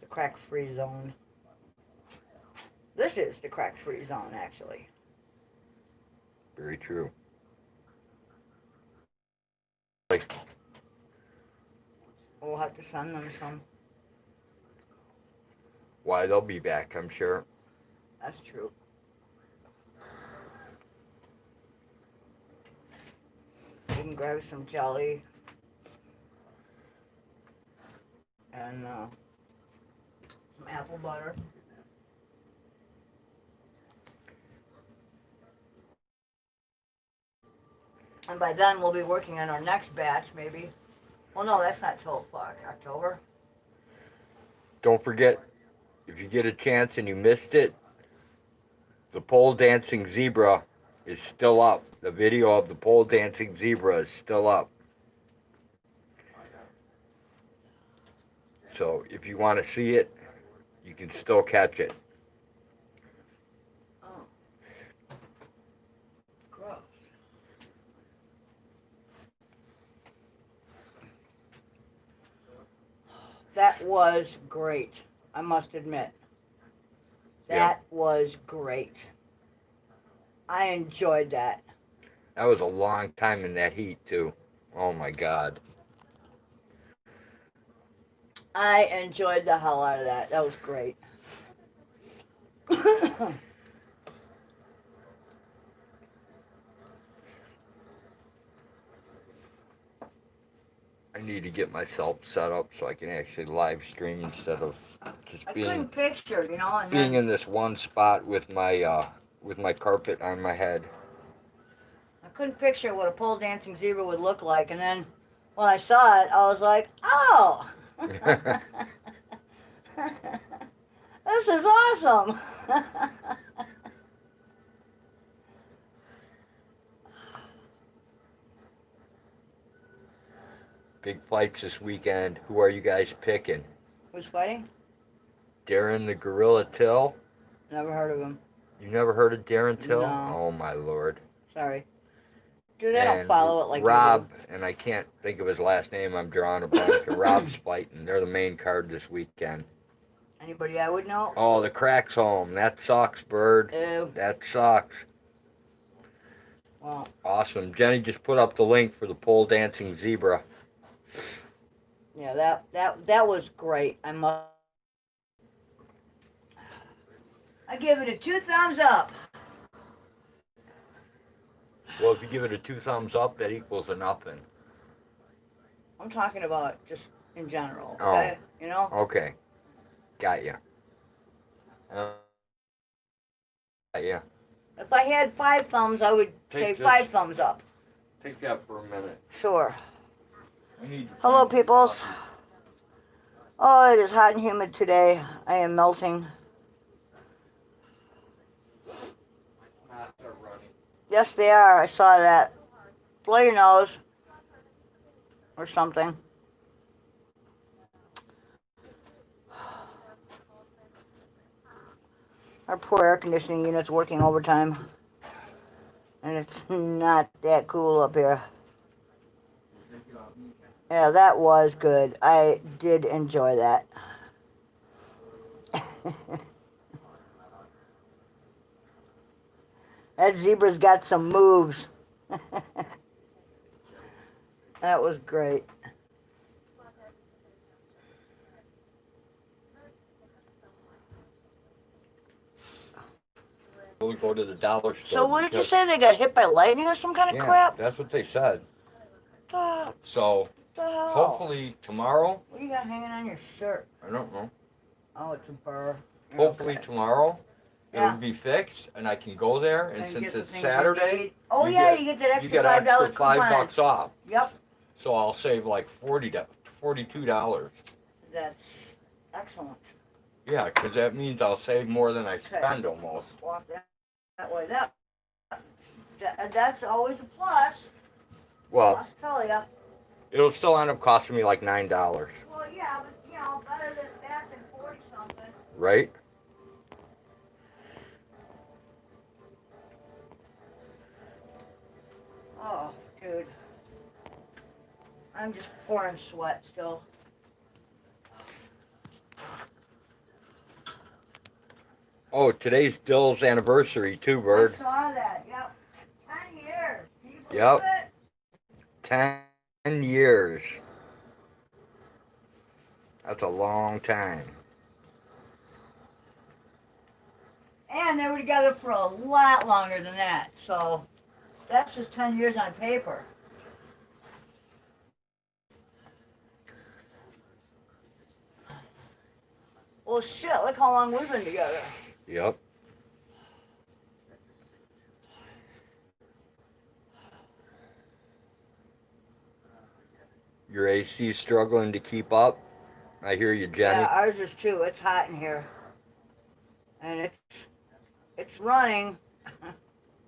The crack free zone. This is the crack free zone, actually. Very true. We'll have to send them some. Why, they'll be back, I'm sure. That's true. You can grab some jelly and some apple butter. And by then we'll be working on our next batch, maybe. Well, no, that's not till October. Don't forget, if you get a chance and you missed it, the pole dancing zebra is still up. The video of the pole dancing zebra is still up. So if you want to see it, you can still catch it. Oh. Gross. That was great, I must admit. That was great. I enjoyed that. That was a long time in that heat, too. Oh my God. I enjoyed the hell out of that. That was great. I need to get myself set up so I can actually live stream instead of just I being couldn't picture, and being then in this one spot with my carpet on my head. I couldn't picture what a pole dancing zebra would look like, and then when I saw it, I was like, oh, this is awesome. Big fights this weekend. Who are you guys picking? Who's fighting? Darren the Gorilla Till? Never heard of him. You never heard of Darren Till? No. Oh my lord. Sorry. Dude, I don't And follow it like Rob, you and I can't think of his last name, I'm drawing a blank. Rob's fighting. They're the main card this weekend. do. Anybody I would know? Oh, the crack's home. That sucks, Bird. Ew. That sucks. Well, Awesome. Jenny just put up the link for the pole dancing zebra. yeah, that was great. I give it a 2 thumbs up. Well, if you give it a 2 thumbs up, that equals a nothing. I'm talking about just in general, okay? Okay. Got ya. Got ya. If I had 5 thumbs, I would say Take 5 this. thumbs up. Take that for a minute. Sure. I need Hello, peoples. Oh, it is hot and humid today. I am melting. Knots are running. Yes, they are. I saw that. Blow your nose. Or something. Our poor air conditioning unit's working overtime. And it's not that cool up here. Yeah, that was good. I did enjoy that. That zebra's got some moves. That was great. We'll go to the dollar store. So what did you because- say? They got hit by lightning or some kind of Yeah, crap? that's what they said. What So the hell? hopefully tomorrow. What do you got hanging on your shirt? I don't know. Oh, it's a burr. You're Hopefully okay. tomorrow Yeah. it'll be fixed and I can go there. And since get the it's things you Saturday, need. Oh you yeah, get- you get that you extra get $5 extra $5 coupon. off. Yep. So I'll save like $42. That's excellent. Yeah, because that means I'll save more than I Okay. spend almost. Walk that way. That's always a plus. Well, I'll tell ya. it'll still end up costing me like $9, Well, yeah, but you know, better than that than 40 something. right? Oh, dude. I'm just pouring sweat still. Oh, today's Dill's anniversary too, Bird. I saw that. Yep. 10 years. Can you believe Yep. it? 10 years. That's a long time. And they were together for a lot longer than that. So that's just 10 years on paper. Well, shit, look how long we've been together. Yep. Your AC's struggling to keep up. I hear you, Jenny. Yeah, ours is too. It's hot in here. And it's running.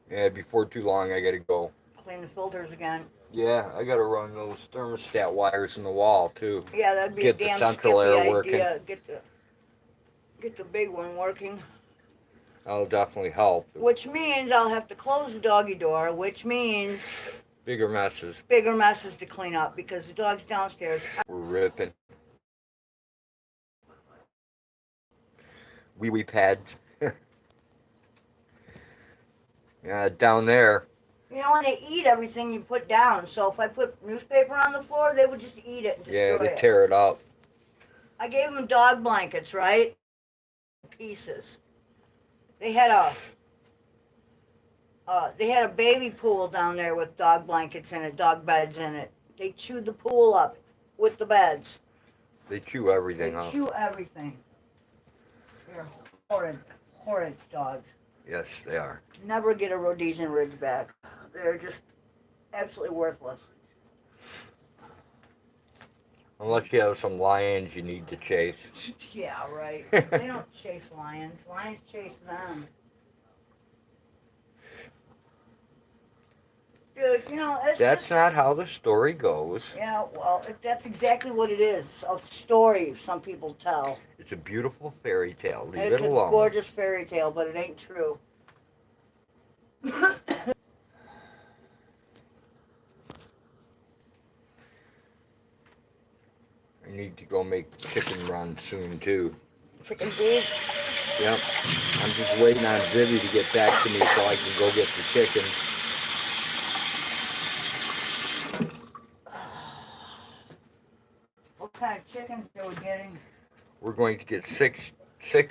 Yeah, before too long, I gotta go. Clean the filters again. Yeah, I gotta run those thermostat wires in the wall too. Yeah, that'd be Get a the damn central skippy air working. idea. Get the big one working. That'll definitely help. Which means I'll have to close the doggy door, which means Bigger messes. bigger messes to clean up because the dog's downstairs. We're ripping. Wee pads. Yeah, down there. You know, when they eat everything you put down. So if I put newspaper on the floor, they would just eat it and destroy Yeah, they it. tear it up. I gave them dog blankets, right? Pieces. They had a baby pool down there with dog blankets in it, dog beds in it. They chewed the pool up with the beds. They chew everything They up. chew everything. They're horrid, horrid dogs. Yes, they are. Never get a Rhodesian Ridgeback. They're just absolutely worthless. Unless you have some lions you need to chase. Yeah, right. They don't chase lions. Lions chase them. Dude, you know, it's That's just, not how the story goes. yeah, well, that's exactly what it is. A story some people tell. It's a beautiful fairy tale. Leave It's it a alone. gorgeous fairy tale, but it ain't true. I need to go make chicken run soon too. Chicken feed. Yep. I'm just waiting on Vivi to get back to me so I can go get the chicken. What kind of chickens are we getting? We're going to get six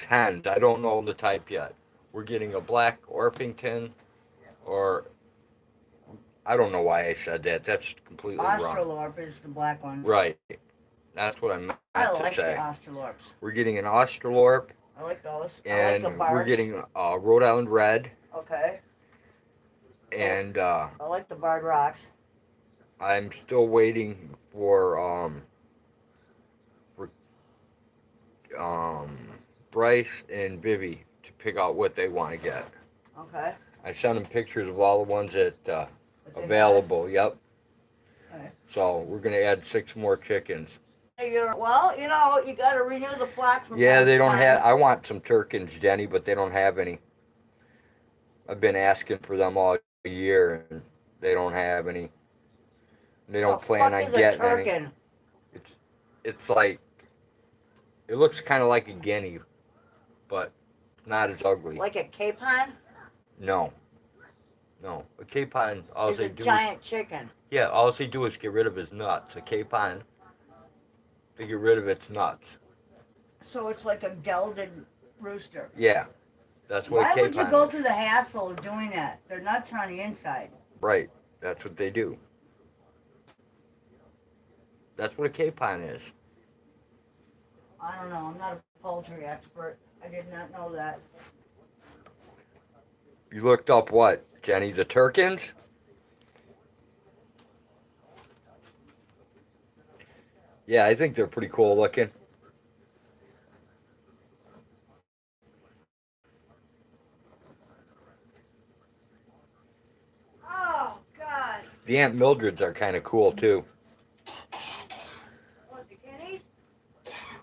hens. I don't know the type yet. We're getting a black Orpington, or I don't know why I said that. That's completely wrong. Australorp is the black one. Right. That's what I meant I to like the say. Australorps. We're getting an Australorp, I like those. I and like the we're bards. getting a Rhode Island Red, Okay. and I like the barred rocks. I'm still waiting for Bryce and Vivi to pick out what they want to get. Okay. I sent them pictures of all the ones that But they available. Yep. Okay. So we're gonna add 6 more chickens. well, you got to renew the flock from Yeah, time they to don't time. have. I want some Turkins, Jenny, but they don't have any. I've been asking for them all year, and they don't have any. They don't the plan fuck on is a getting any. turkin? It's like it looks kind of like a guinea, but not as ugly. Like a capon? No, no. A capon, all Is they a do. giant chicken. Yeah, all they do is get rid of his nuts. A capon, they get rid of its nuts. So it's like a gelded rooster. Yeah, that's what Why a capon would you go is. through the hassle of doing that? They're nuts on the inside. Right, that's what they do. That's what a capon is. I don't know. I'm not a poultry expert. I did not know that. You looked up what, Jenny? The Turkins? Yeah, I think they're pretty cool looking. Oh, God. The Aunt Mildreds are kind of cool too. What, the guineas?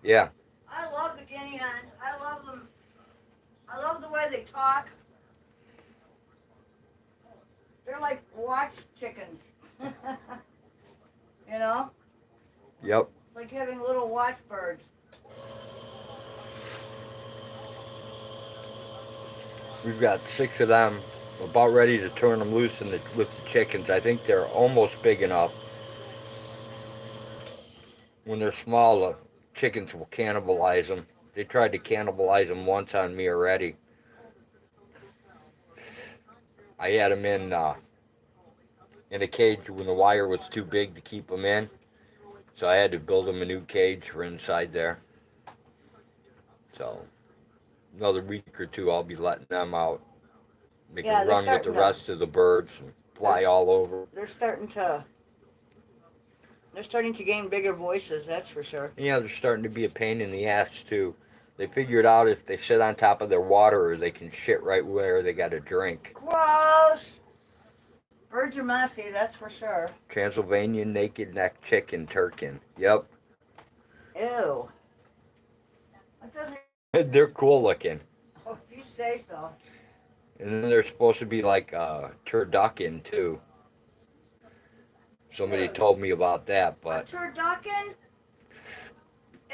Yeah. I love the guinea hens. I love them. I love the way they talk. They're like watch chickens. You know? Yep. It's like having little watch birds. We've got 6 of them. About ready to turn them loose with the chickens. I think they're almost big enough. When they're small, the chickens will cannibalize them. They tried to cannibalize them once on me already. I had them in a cage when the wire was too big to keep them in. So I had to build them a new cage for inside there. So another week or two, I'll be letting them out. They Yeah, can they're run with the starting to- rest of the birds and fly all over. They're starting to gain bigger voices, that's for sure. Yeah, they're starting to be a pain in the ass too. They figured out if they sit on top of their water, they can shit right where they got to drink. Gross! Birds are messy, that's for sure. Transylvanian naked neck chicken turkin. Yep. Ew. That doesn't... They're cool looking. Oh, if you say so. And then they're supposed to be like turducken too. Somebody told me about that, A but turducken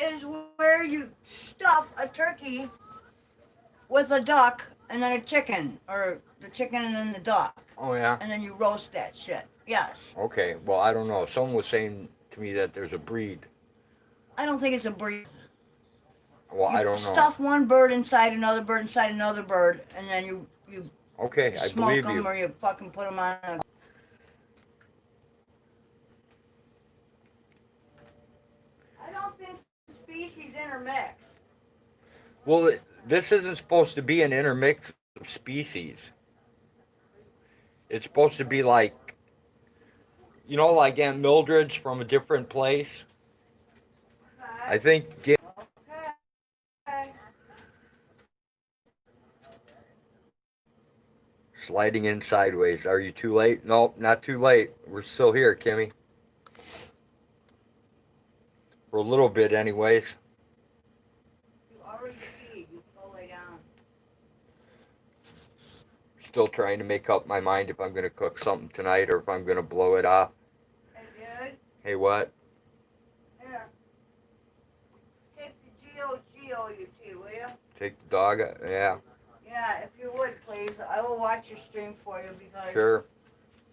is where you stuff a turkey with a duck and then a chicken, or the chicken and then the duck, oh yeah. and then you roast that shit. Yes. Okay, well I don't know. Someone was saying to me that there's a breed. I don't think it's a breed. Well, You I don't know. stuff one bird inside another bird, and then you Okay, I smoke believe them you. or you fucking put them on a... I don't think species intermix. Well, this isn't supposed to be an intermix of species. It's supposed to be like, like Aunt Mildred's from a different place. I think. Okay. Sliding in sideways. Are you too late? Nope, not too late. We're still here, Kimmy. For a little bit, anyways. You already peed. You go lay down. Still trying to make up my mind if I'm going to cook something tonight or if I'm going to blow it off. Hey, dude. Hey, what? Here. Take the G-O-G-O-U-T, will you? Take the dog? Yeah. Yeah, if you would, please. I will watch your stream for you because Sure.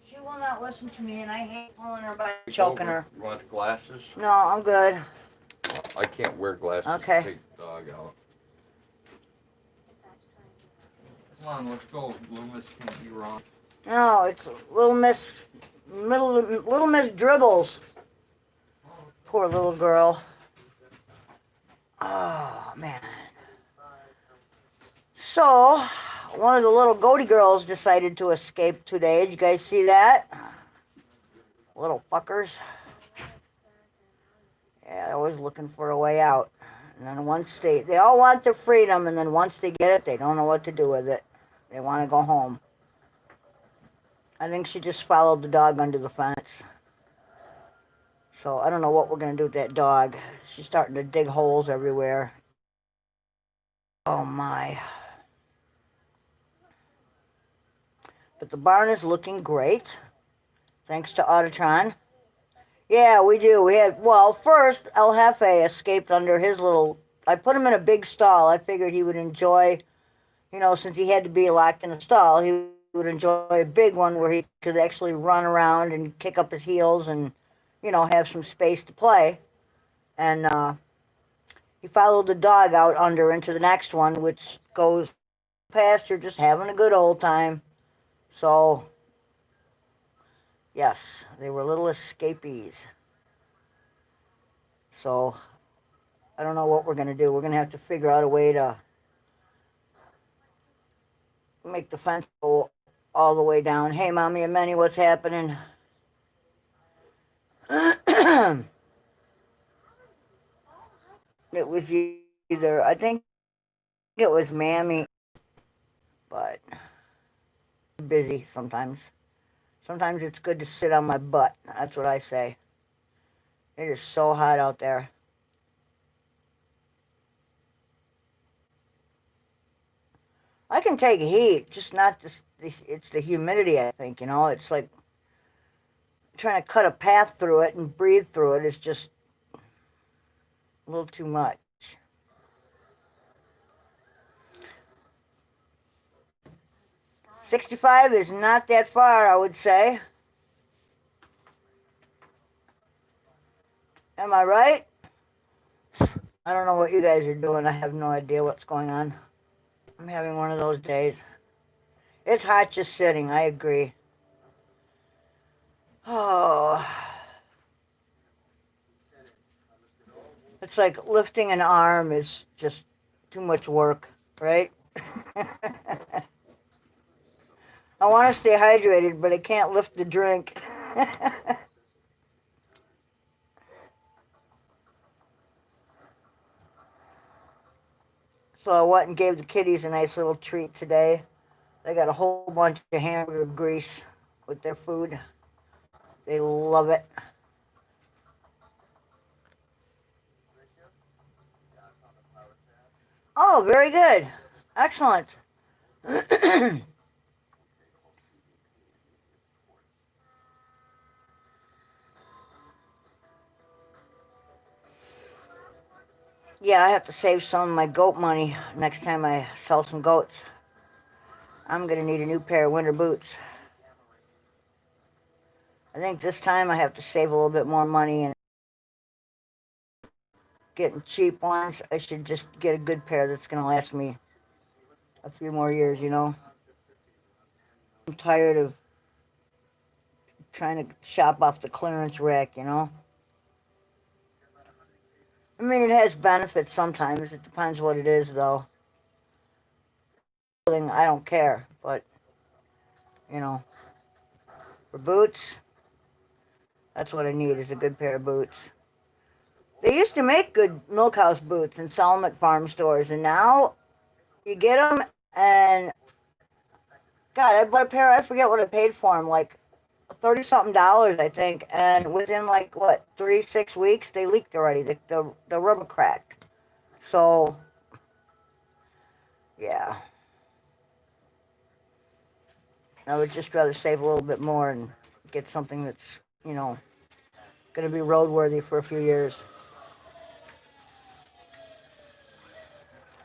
she will not listen to me, and I hate pulling her by choking her. You want the glasses? No, I'm good. I can't wear glasses. Okay. Take the dog out. Come on, let's go. Loomis can't be wrong. No, it's Little Miss Dribbles. Poor little girl. Oh, man. So, one of the little goaty girls decided to escape today. Did you guys see that? Little fuckers. Yeah, they're always looking for a way out. And then once they all want their freedom, and then once they get it, they don't know what to do with it. They want to go home. I think she just followed the dog under the fence. So I don't know what we're going to do with that dog. She's starting to dig holes everywhere. Oh my. But the barn is looking great. Thanks to Autotron. Yeah, we do. We had, well, first, El Jefe escaped under his little, I put him in a big stall. I figured he would enjoy, since he had to be locked in a stall, he would enjoy a big one where he could actually run around and kick up his heels and, have some space to play. And he followed the dog out under into the next one, which goes pasture, just having a good old time. So, yes, they were little escapees. So, I don't know what we're going to do. We're going to have to figure out a way to make the fence go all the way down. Hey, Mommy and Minnie, what's happening? It was either, I think it was Mammy, but busy sometimes. Sometimes it's good to sit on my butt. That's what I say. It is so hot out there. I can take heat, just not this. It's the humidity. I think it's like trying to cut a path through it and breathe through it is just a little too much. 65 is not that far, I would say. Am I right? I don't know what you guys are doing. I have no idea what's going on. I'm having one of those days. It's hot just sitting. I agree. Oh. It's like lifting an arm is just too much work, right? I want to stay hydrated, but I can't lift the drink. So I went and gave the kitties a nice little treat today. They got a whole bunch of hamburger grease with their food. They love it. Oh, very good. Excellent. Yeah, I have to save some of my goat money next time I sell some goats. I'm going to need a new pair of winter boots. I think this time I have to save a little bit more money and getting cheap ones. I should just get a good pair that's going to last me a few more years. I'm tired of trying to shop off the clearance rack. I mean, it has benefits sometimes. It depends what it is, though. I don't care, but, for boots, that's what I need is a good pair of boots. They used to make good milkhouse boots and sell them at farm stores, and now you get them, and God, I bought a pair. I forget what I paid for them, like $30-something, I think. And within 3-6 weeks, they leaked already. The rubber cracked. So, yeah, I would just rather save a little bit more and get something that's going to be roadworthy for a few years.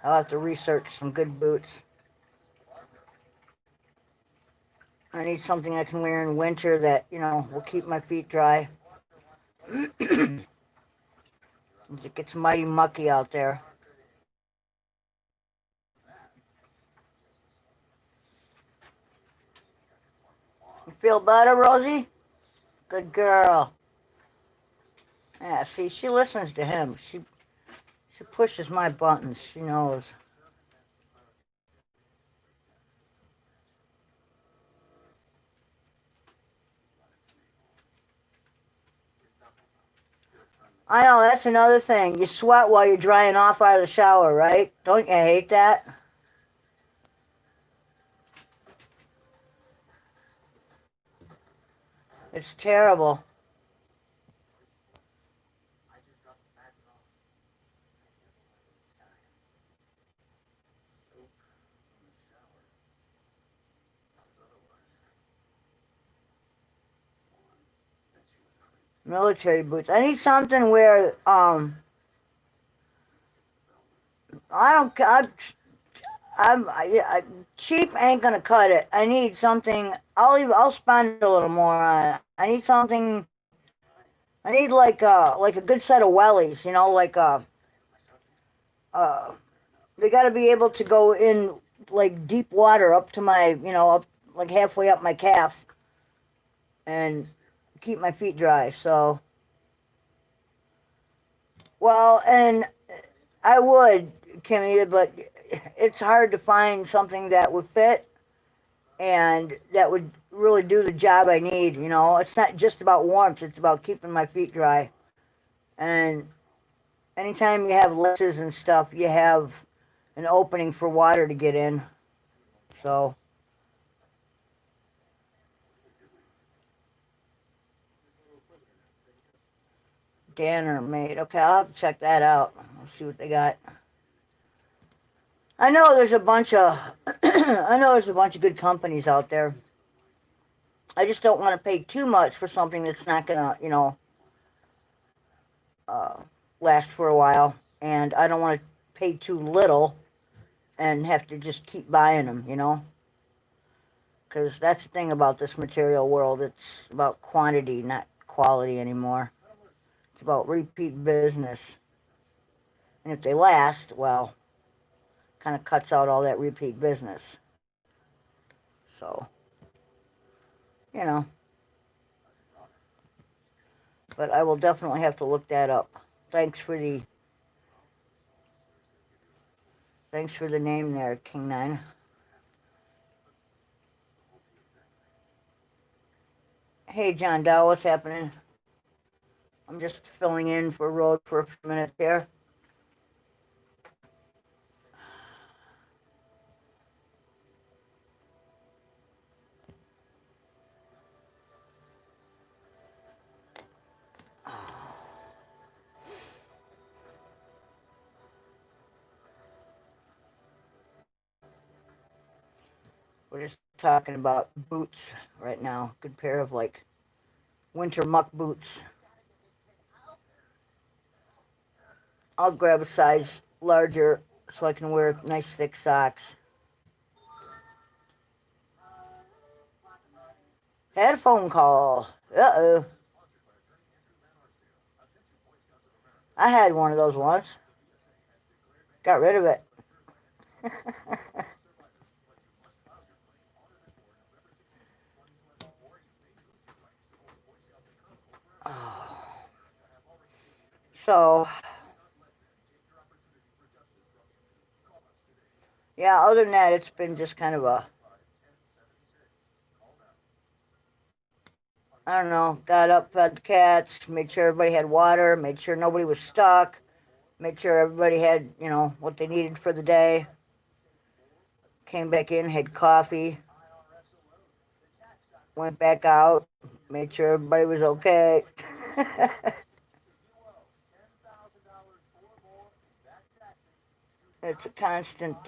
I'll have to research some good boots. I need something I can wear in winter that, will keep my feet dry. It gets mighty mucky out there. You feel better, Rosie? Good girl. Yeah, see, she listens to him. She pushes my buttons. She knows. I know, that's another thing. You sweat while you're drying off out of the shower, right? Don't you hate that? It's terrible. Military boots. I need something where I don't. Cheap ain't gonna cut it. I need something. I'll spend a little more on it. I need something. I need like a good set of wellies. You know, uh they got to be able to go in like deep water up to my up like halfway up my calf and keep my feet dry. So well, and I would, Kimmy, but it's hard to find something that would fit and that would really do the job I need. It's not just about warmth; it's about keeping my feet dry. And anytime you have laces and stuff, you have an opening for water to get in. So, Danner made. Okay, I'll have to check that out. I'll see what they got. I know there's a bunch of I know there's a bunch of good companies out there. I just don't want to pay too much for something that's not gonna, uh, last for a while, and I don't want to pay too little and have to just keep buying them. Because that's the thing about this material world. It's about quantity, not quality anymore. It's about repeat business. And if they last, well, kind of cuts out all that repeat business. So, you know, but I will definitely have to look that up. Thanks for the thanks for the name there, King Nine. Hey, John Dow, what's happening? I'm just filling in for Road for a few minutes there. We're just talking about boots right now. Good pair of like winter muck boots. I'll grab a size larger so I can wear nice thick socks. Had a phone call. Uh-oh. I had one of those once. Got rid of it. So, yeah, other than that, it's been just kind of a, I don't know, got up, fed the cats, made sure everybody had water, made sure nobody was stuck, made sure everybody had, what they needed for the day. Came back in, had coffee, went back out, made sure everybody was okay. It's a constant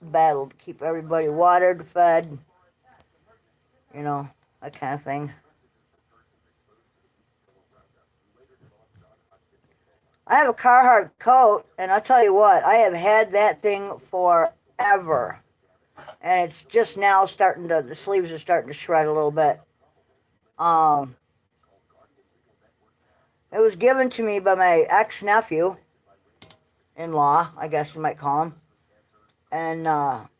battle to keep everybody watered, fed, that kind of thing. I have a Carhartt coat, and I'll tell you what, I have had that thing forever. And it's just now the sleeves are starting to shred a little bit. It was given to me by my ex-nephew, in-law, I guess you might call him. And that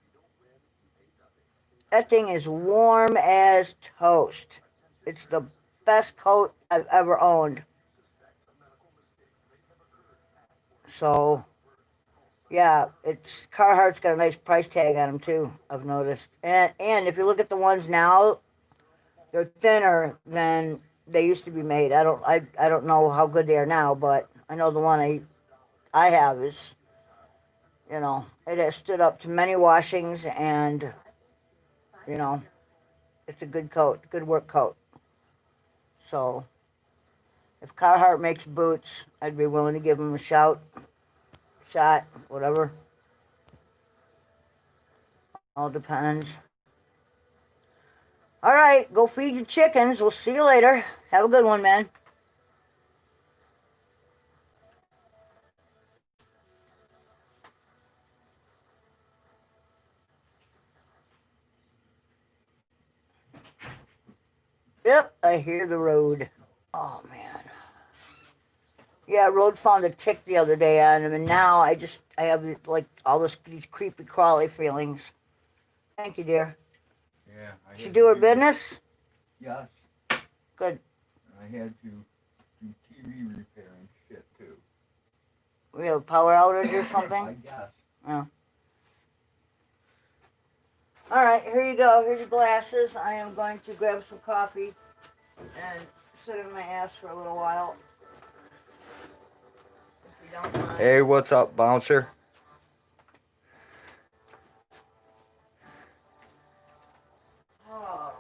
thing is warm as toast. It's the best coat I've ever owned. So, yeah, it's Carhartt's got a nice price tag on them too, I've noticed. And if you look at the ones now, they're thinner than they used to be made. I don't know how good they are now, but I know the one I have is, it has stood up to many washings, and you know it's a good coat, good work coat. So if Carhartt makes boots, I'd be willing to give them a shot, whatever. All depends. All right, go feed your chickens. We'll see you later. Have a good one, man. Yep, I hear the road. Oh, man. Yeah, road found a tick the other day on him, and now I have like all these creepy crawly feelings. Thank you, dear. Yeah. She do her business? Yes. Good. I had to do TV repair and shit too. We have a power outage or something? I guess. Oh. All right, here you go. Here's your glasses. I am going to grab some coffee and sit in my ass for a little while. If you don't mind. Hey, what's up, bouncer? Oh.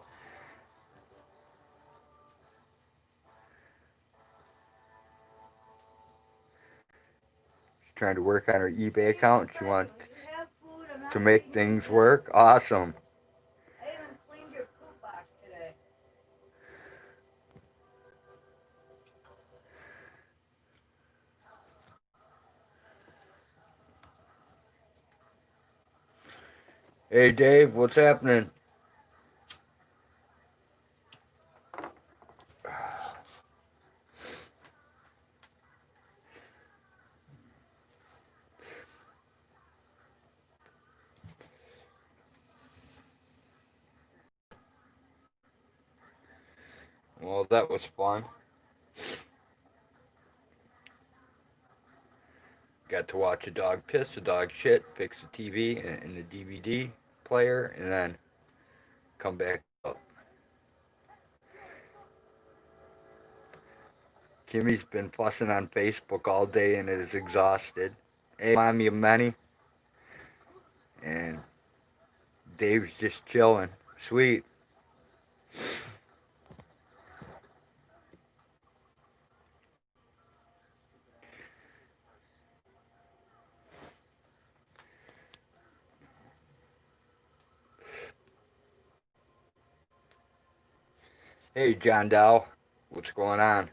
She's trying to work on her eBay account. She wants You have food. I'm not to make eating things it. work. Awesome. I haven't cleaned your poop box today. Hey, Dave, what's happening? Well, that was fun. Got to watch a dog piss, a dog shit, fix the TV and the DVD player, and then come back up. Kimmy's been fussing on Facebook all day and is exhausted. Hey, mommy of many. And Dave's just chilling. Sweet. Hey, John Dow. What's going on?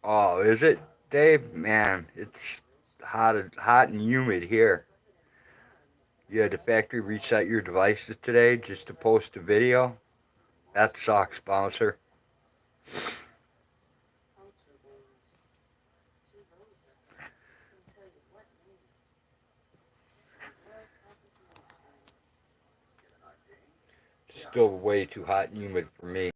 Oh, is it, Dave? Man, it's hot and humid here. You had the factory reset your devices today just to post a video? That sucks, bouncer. Still way too hot and humid for me.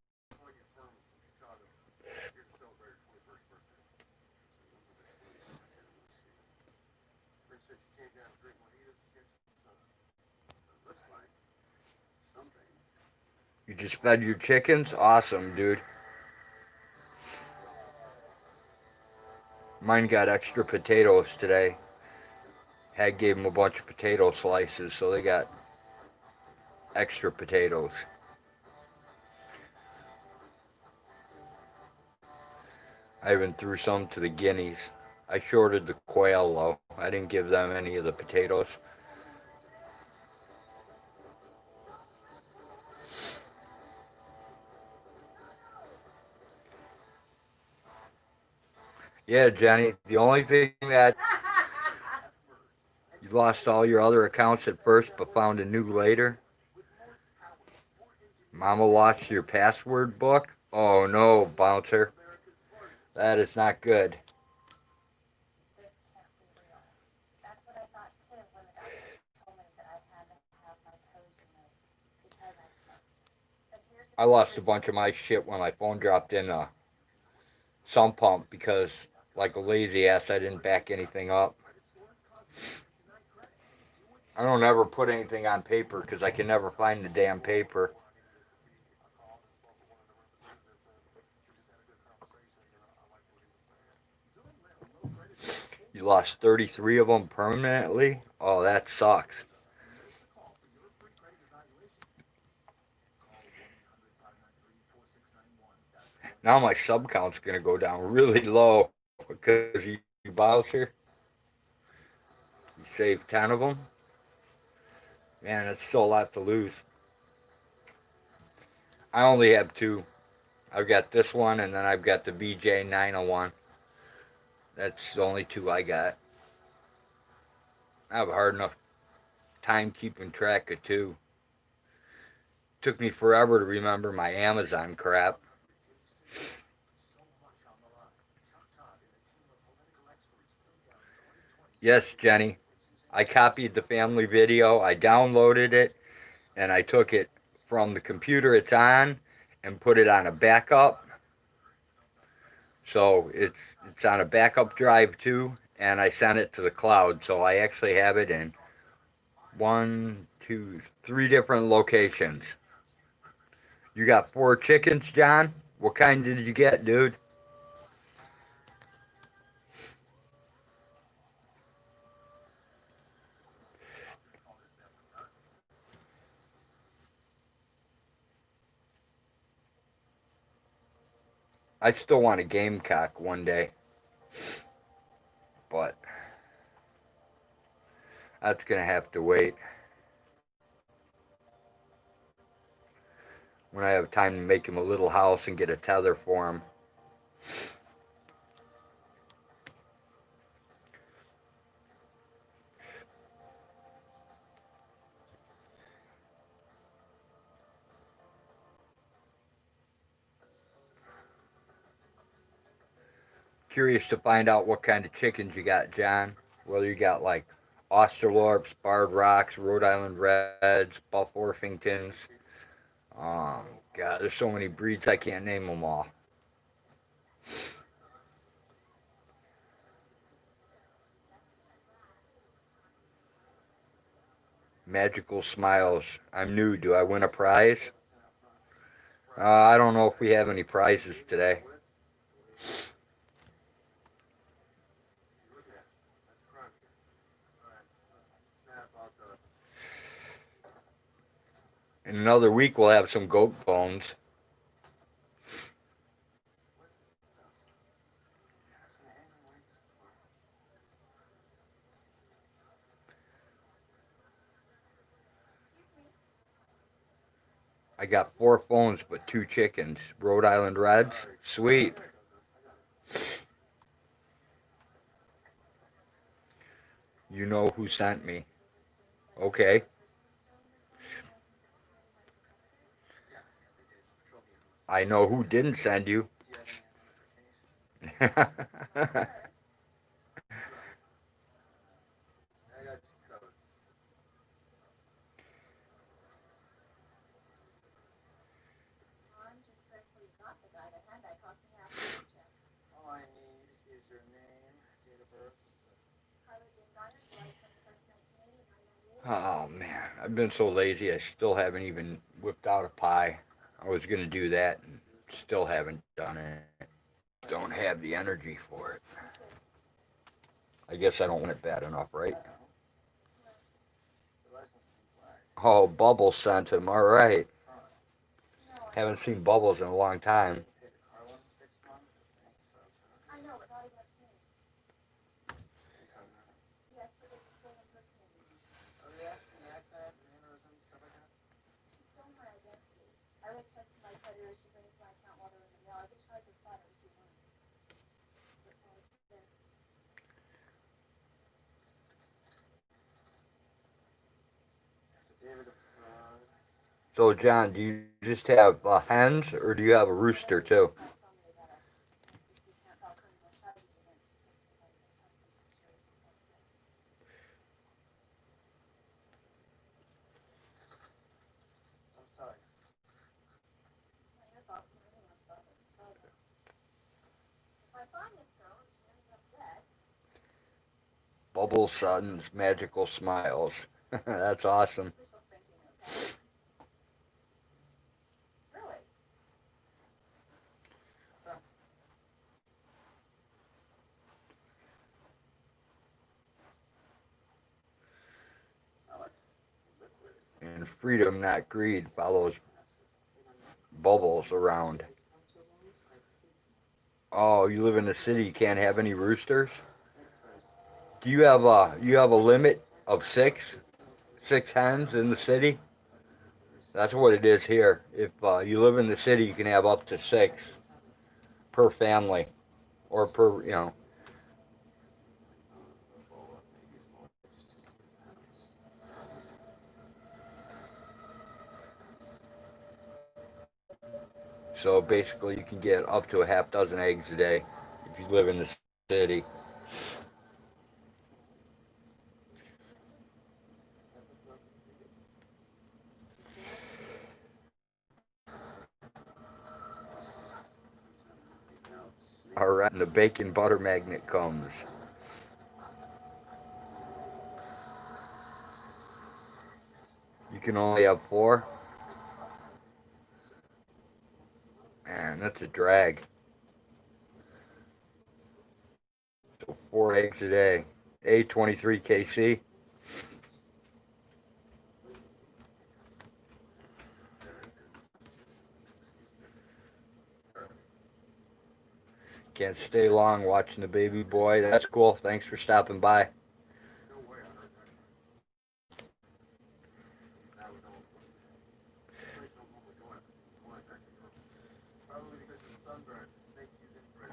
You just fed your chickens? Awesome, dude. Mine got extra potatoes today. Hag gave them a bunch of potato slices, so they got extra potatoes. I even threw some to the guineas. I shorted the quail though. I didn't give them any of the potatoes. Yeah, Jenny, the only thing that you lost all your other accounts at first but found a new later. Mama lost your password book? Oh no, bouncer. That is not good. I lost a bunch of my shit when my phone dropped in a sump pump because, like a lazy ass, I didn't back anything up. I don't ever put anything on paper because I can never find the damn paper. You lost 33 of them permanently? Oh, that sucks. Now my sub count's going to go down really low because you bouncer. You saved 10 of them. Man, it's still a lot to lose. I only have two. I've got this one, and then I've got the BJ 901. That's the only two I got. I have a hard enough time keeping track of two. Took me forever to remember my Amazon crap. Yes, Jenny. I copied the family video, I downloaded it, and I took it from the computer it's on and put it on a backup. So it's on a backup drive too, and I sent it to the cloud. So I actually have it in one, two, three different locations. You got 4 chickens, John? What kind did you get, dude? I still want a gamecock one day, but that's gonna have to wait. When I have time to make him a little house and get a tether for him. Curious to find out what kind of chickens you got, John. Whether you got like Australorps, Barred Rocks, Rhode Island Reds, Buff Orpingtons. God, there's so many breeds I can't name them all. Magical Smiles. I'm new. Do I win a prize? I don't know if we have any prizes today. In another week, we'll have some goat bones. I got 4 phones but 2 chickens. Rhode Island Reds. Sweet. You know who sent me. Okay. I know who didn't send you. Oh man, I've been so lazy. I still haven't even whipped out a pie. I was gonna do that and still haven't done it. Don't have the energy for it. I guess I don't want it bad enough, right? Oh, Bubbles sent him. All right. Haven't seen Bubbles in a long time. So, John, do you just have hens or do you have a rooster too? Bubble Sons Magical Smiles. That's awesome. And Freedom Not Greed follows Bubbles around. Oh, you live in the city, you can't have any roosters? Do you have a limit of 6? 6 hens in the city. That's what it is here. If you live in the city, you can have up to 6 per family, or per, you know. So basically, you can get up to a half dozen eggs a day if you live in the city. All right, and the bacon butter magnet comes. You can only have 4. Man, that's a drag. So 4 eggs a day. A23KC. Can't stay long watching the baby boy. That's cool. Thanks for stopping by.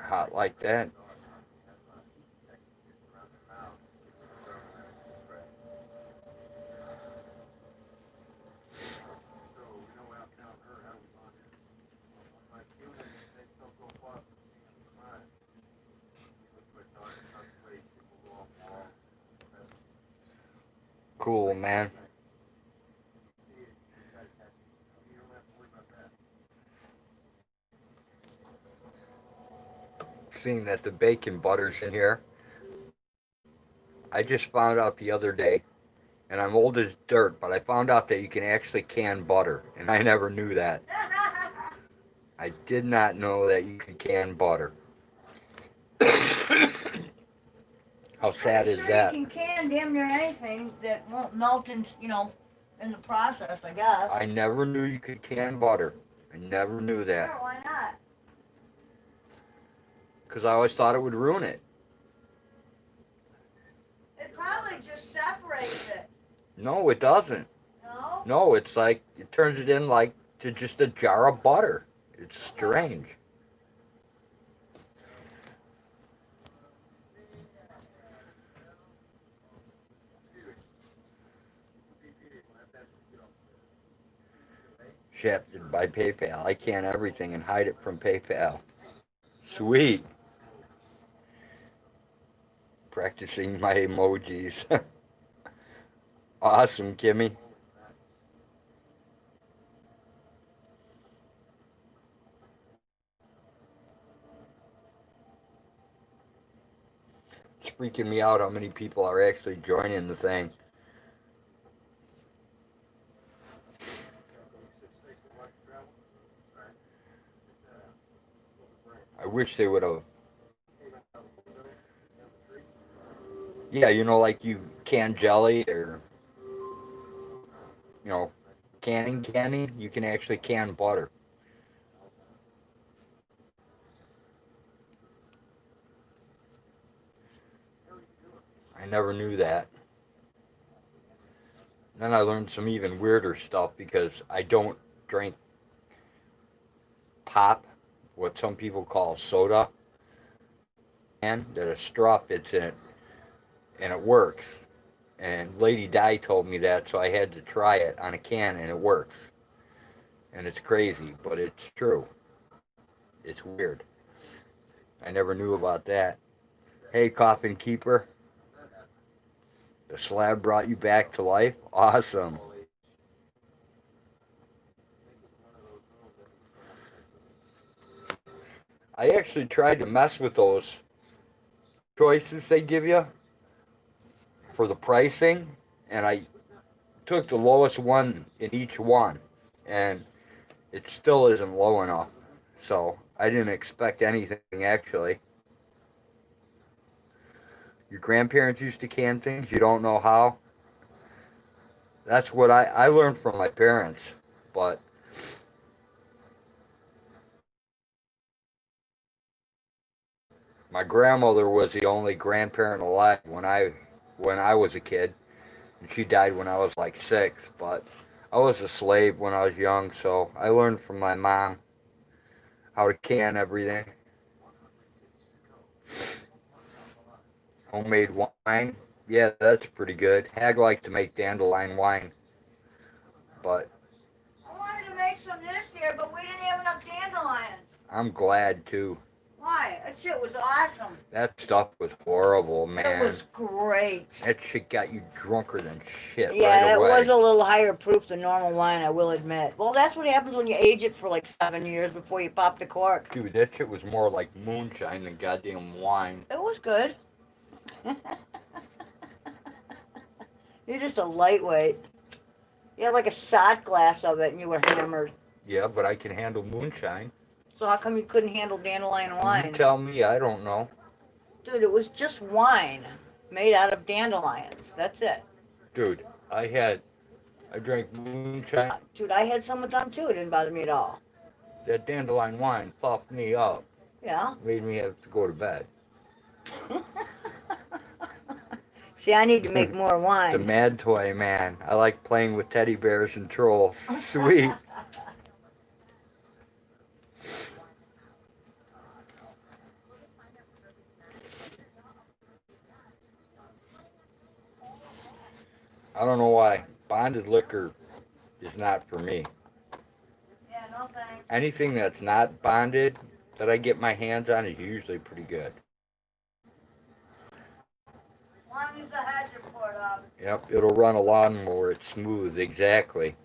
Hot like that. Cool, man. Seeing that the bacon butter's in here. I just found out the other day, and I'm old as dirt, but I found out that you can actually can butter, and I never knew that. I did not know that you could can butter. How sad is that? You can damn near anything that won't melt in, in the process, I guess. I never knew you could can butter. I never knew that. Sure, why not? Because I always thought it would ruin it. It probably just separates it. No, it doesn't. No? No, it's like, it turns it in like to just a jar of butter. It's strange. Shipped by PayPal. I can everything and hide it from PayPal. Sweet. Practicing my emojis. Awesome, Kimmy. It's freaking me out how many people are actually joining the thing. I wish they would have. Yeah, like you can jelly or, canning, you can actually can butter. I never knew that. Then I learned some even weirder stuff because I don't drink pop, what some people call soda, and that a straw fits in it, and it works. And Lady Di told me that, so I had to try it on a can, and it works. And it's crazy, but it's true. It's weird. I never knew about that. Hey, Coffin Keeper. The slab brought you back to life? Awesome. I actually tried to mess with those choices they give you for the pricing, and I took the lowest one in each one, and it still isn't low enough. So I didn't expect anything actually. Your grandparents used to can things, you don't know how. That's what I learned from my parents, but my grandmother was the only grandparent alive when I was a kid, And she died when I was like 6, but I was a slave when I was young, so I learned from my mom how to can everything. Homemade wine, yeah, that's pretty good. Hag likes to make dandelion wine, but I wanted to make some this year, but we didn't have enough dandelions. I'm glad too. Why? That shit was awesome. That stuff was horrible, It man. was great. That shit got you drunker than shit Yeah, right it away. was a little higher proof than normal wine, I will admit. Well, that's what happens when you age it for like 7 years before you pop the cork. Dude, that shit was more like moonshine than goddamn wine. It was good. You're just a lightweight. You had like a shot glass of it and you were hammered. Yeah, but I can handle moonshine. So how come you couldn't handle dandelion wine? You tell me, I don't know. Dude, it was just wine made out of dandelions. That's it. Dude, I drank moonshine. Dude, I had some with them too. It didn't bother me at all. That dandelion wine fucked me up. Yeah. Made me have to go to bed. See, I need to make more wine. The mad toy, man. I like playing with teddy bears and trolls. Sweet. I don't know why. Bonded liquor is not for me. Yeah, no thanks. Anything that's not bonded that I get my hands on is usually pretty good. As long as the heads are poured off. Yep, it'll run a lawnmower. It's smooth, exactly.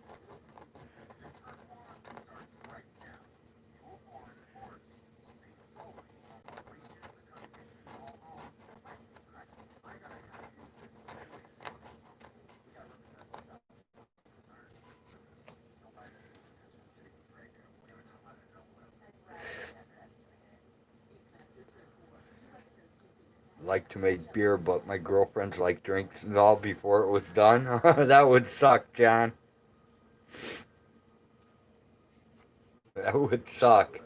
Like to make beer, but my girlfriend's like drinks and all before it was done. That would suck, John. That would suck.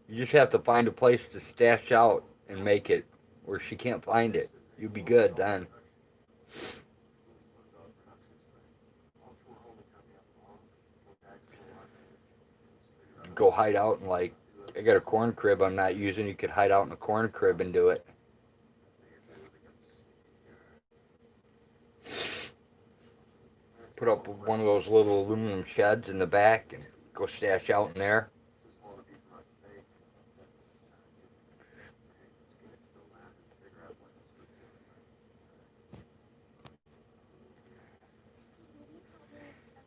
You just have to find a place to stash out and make it where she can't find it. You'd be good then. Go hide out and like, I got a corn crib I'm not using. You could hide out in a corn crib and do it. Put up one of those little aluminum sheds in the back and go stash out in there.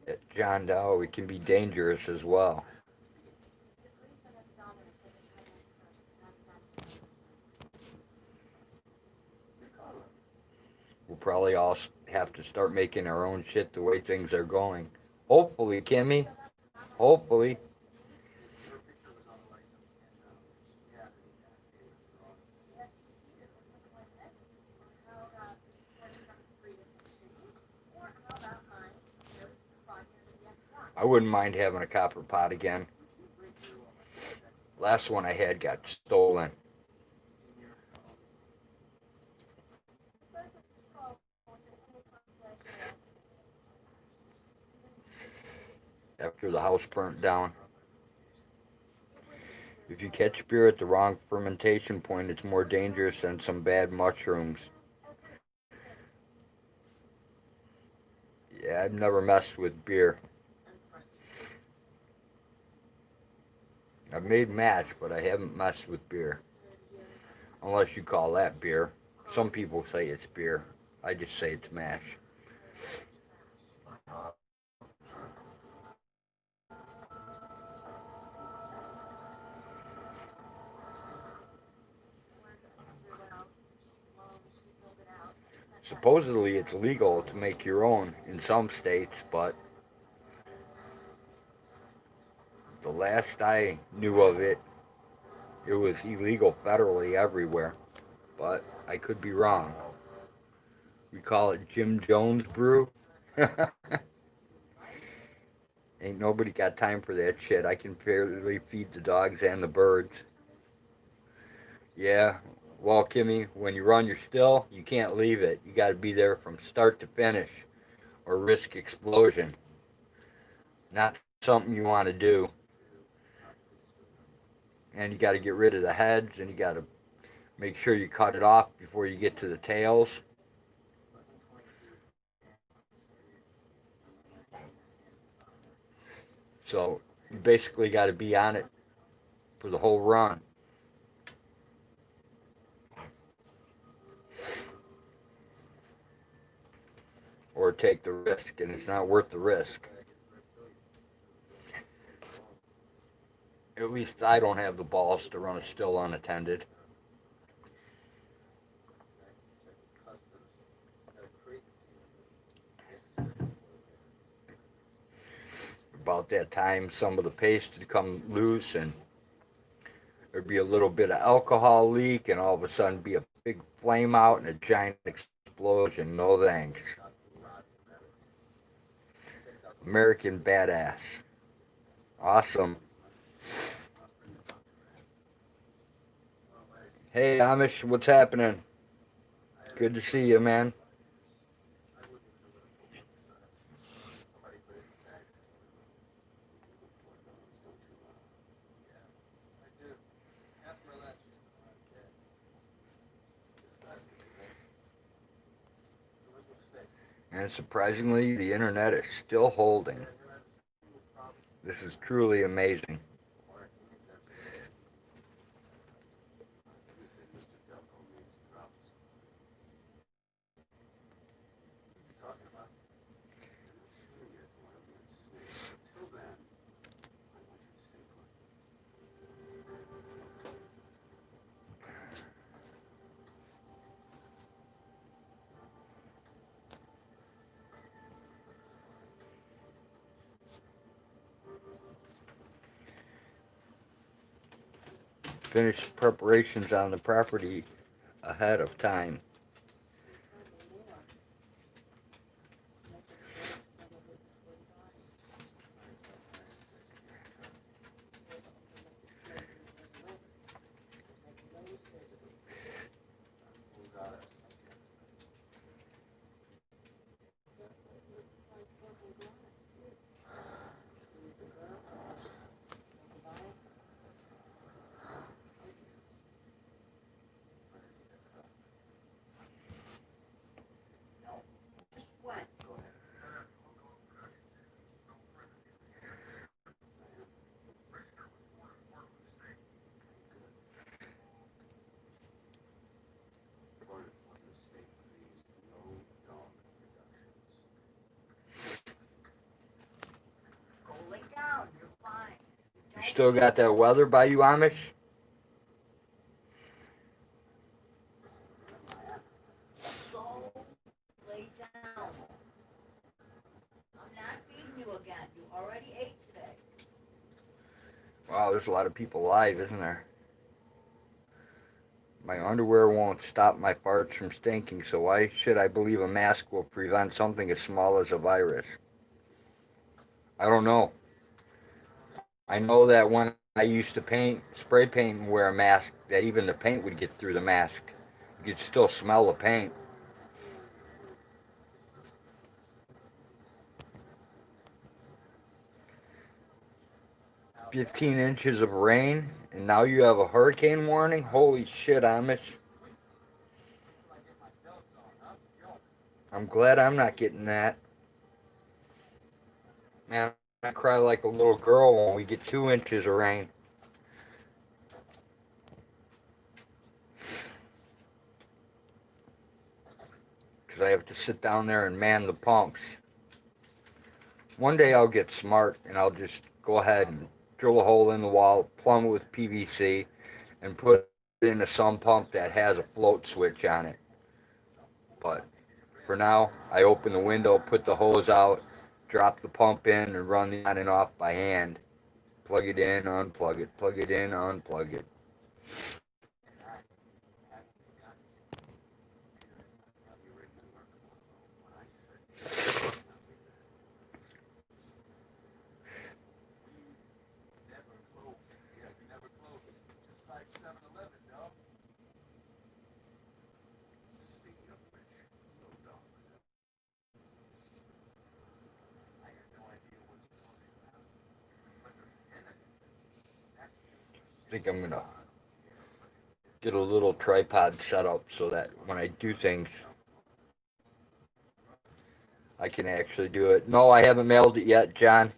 At John Doe, it can be dangerous as well. We'll probably all have to start making our own shit the way things are going. Hopefully, Kimmy. Hopefully. I wouldn't mind having a copper pot again. Last one I had got stolen. After the house burnt down. If you catch beer at the wrong fermentation point, it's more dangerous than some bad mushrooms. Yeah, I've never messed with beer. I've made mash, but I haven't messed with beer. Unless you call that beer. Some people say it's beer. I just say it's mash. Supposedly it's legal to make your own in some states, but the last I knew of it, it was illegal federally everywhere. But I could be wrong. We call it Jim Jones brew. Ain't nobody got time for that shit. I can barely feed the dogs and the birds. Yeah, Well, Kimmy, when you run your still, you can't leave it. You got to be there from start to finish or risk explosion. Not something you want to do. And you got to get rid of the heads, and you got to make sure you cut it off before you get to the tails. So you basically got to be on it for the whole run. Or take the risk, and it's not worth the risk. At least I don't have the balls to run a still unattended. About that time, some of the paste would come loose, and there'd be a little bit of alcohol leak, and all of a sudden be a big flame out and a giant explosion. No thanks. American badass. Awesome. Hey Amish, what's happening? Good to see you, man. And surprisingly, the internet is still holding. This is truly amazing. Finish preparations on the property ahead of time. You still got that weather by you, Amish? So lay down. I'm not feeding you again. You already ate today. Wow, there's a lot of people live, isn't there? My underwear won't stop my farts from stinking, so why should I believe a mask will prevent something as small as a virus? I don't know. I know that when I used to paint, spray paint and wear a mask, that even the paint would get through the mask. You could still smell the paint. 15 inches of rain, and now you have a hurricane warning? Holy shit, Amish. I'm glad I'm not getting that. Man, I cry like a little girl when we get 2 inches of rain. Because I have to sit down there and man the pumps. One day I'll get smart and I'll just go ahead and drill a hole in the wall, plumb it with PVC, and put it in a sump pump that has a float switch on it. But for now, I open the window, put the hose out, drop the pump in, and run the on and off by hand. Plug it in, unplug it, plug it in, unplug it. think I'm gonna get a little tripod set up so that when I do things, I can actually do it. No, I haven't mailed it yet, John.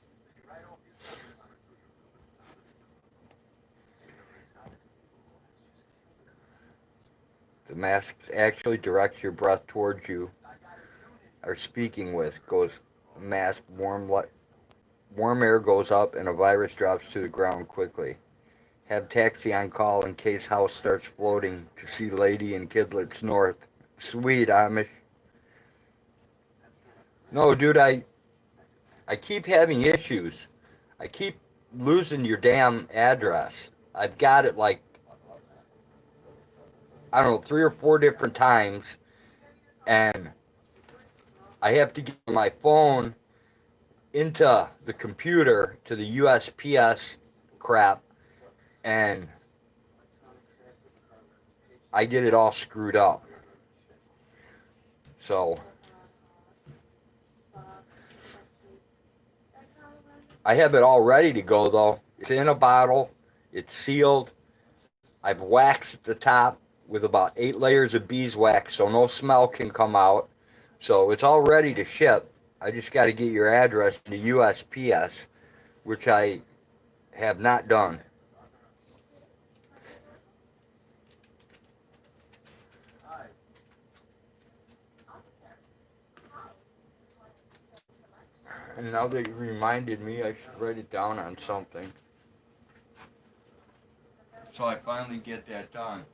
The mask actually directs your breath towards you, or speaking with, goes mask, warm air goes up and a virus drops to the ground quickly. Have taxi on call in case house starts floating to see lady and kidlets north. Sweet, Amish. No, dude, I keep having issues. I keep losing your damn address. I've got it like, I don't know, 3 or 4 different times, and I have to get my phone into the computer to the USPS crap, and I get it all screwed up. So I have it all ready to go though. It's in a bottle, it's sealed. I've waxed the top with about 8 layers of beeswax so no smell can come out. So it's all ready to ship. I just got to get your address to USPS, which I have not done. And now that you reminded me, I should write it down on something. So I finally get that done.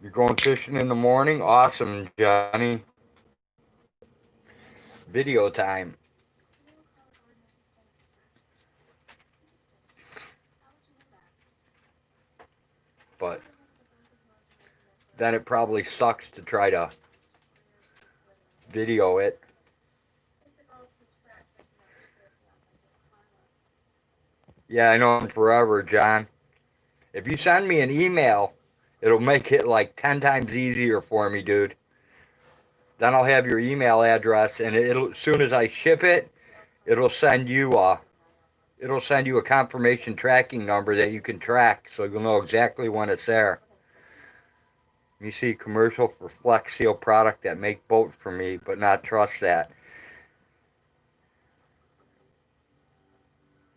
You're going fishing in the morning? Awesome, Johnny. Video time. But then it probably sucks to try to video it. Yeah, I know him forever, John. If you send me an email, it'll make it like 10 times easier for me, dude. Then I'll have your email address, and it'll as soon as I ship it, it'll send you a confirmation tracking number that you can track, so you'll know exactly when it's there. You see commercial for Flex Seal product that make boat for me, but not trust that.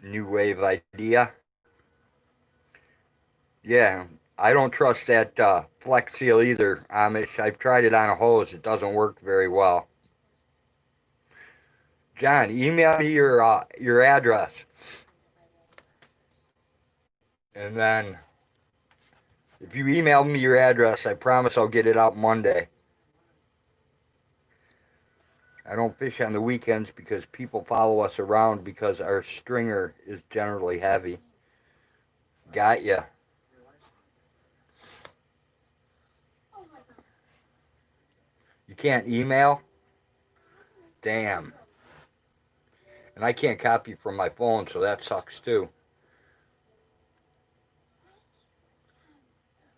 New wave idea. Yeah, I don't trust that Flex Seal either, Amish. I've tried it on a hose. It doesn't work very well. John, email me your address, and then if you email me your address, I promise I'll get it out Monday. I don't fish on the weekends because people follow us around because our stringer is generally heavy. Got ya. You can't email? Damn. And I can't copy from my phone, so that sucks too.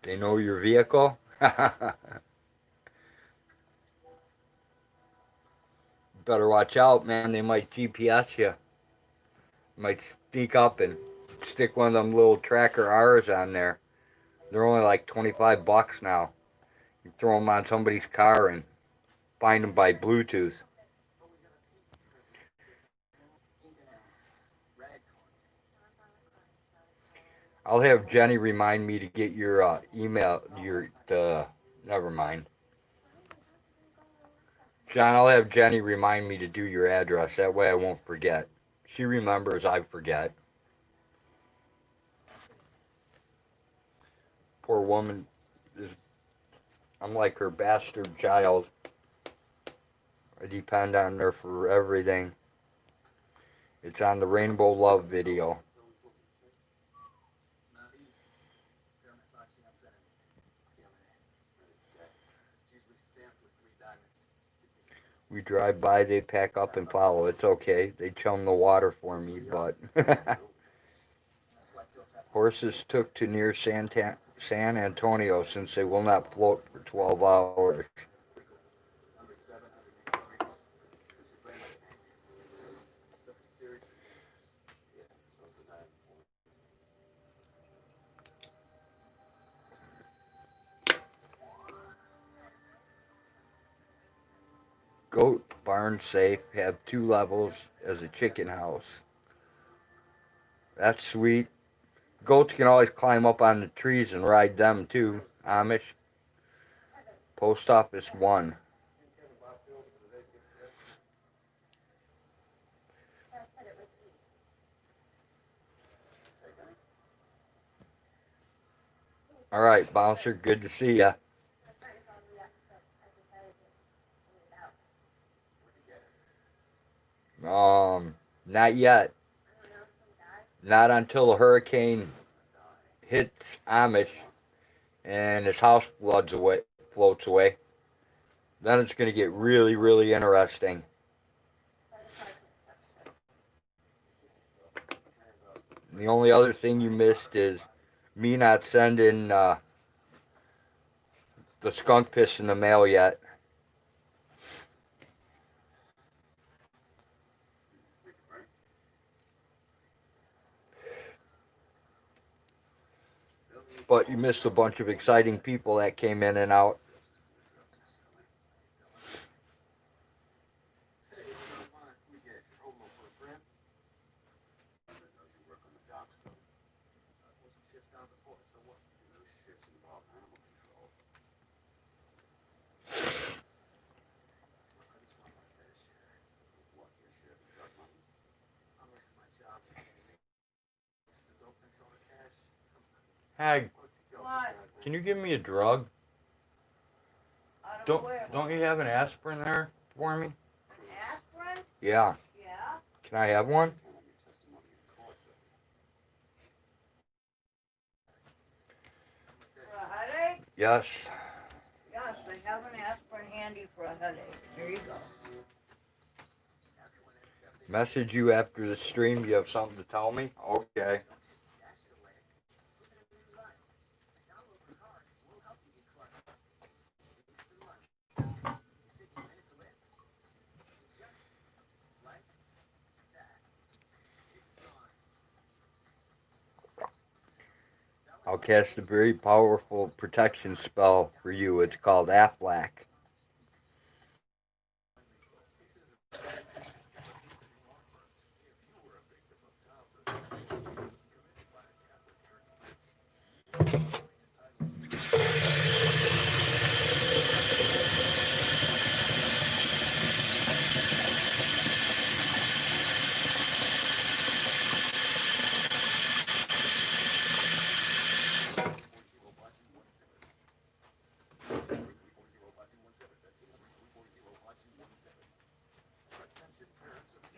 They know your vehicle? Better watch out, man. They might GPS you. Might sneak up and stick one of them little tracker R's on there. They're only like $25 now. You throw them on somebody's car and find them by Bluetooth. I'll have Jenny remind me to get your email, never mind. John, I'll have Jenny remind me to do your address. That way I won't forget. She remembers, I forget. Poor woman I'm like her bastard child. I depend on her for everything. It's on the Rainbow Love video. We drive by, they pack up and follow. It's okay. They chum the water for me, but Horses took to near San Antonio since they will not float for 12 hours. Goat barn safe, have 2 levels as a chicken house. That's sweet. Goats can always climb up on the trees and ride them too. Amish. Post office 1. All right, bouncer. Good to see ya. Not yet. Not until the hurricane hits Amish and his house floats away. Then it's going to get really, really interesting. The only other thing you missed is me not sending the skunk piss in the mail yet. But you missed a bunch of exciting people that came in and out. Hag, What? can you give me a drug? Out of Don't where? don't you have an aspirin there for me? An aspirin? Yeah. Yeah. Can I have one? For a headache? Yes. Yes, I have an aspirin handy for a headache. Here you go. Message you after the stream. You have something to tell me? Okay. I'll cast a very powerful protection spell for you. It's called Aflac.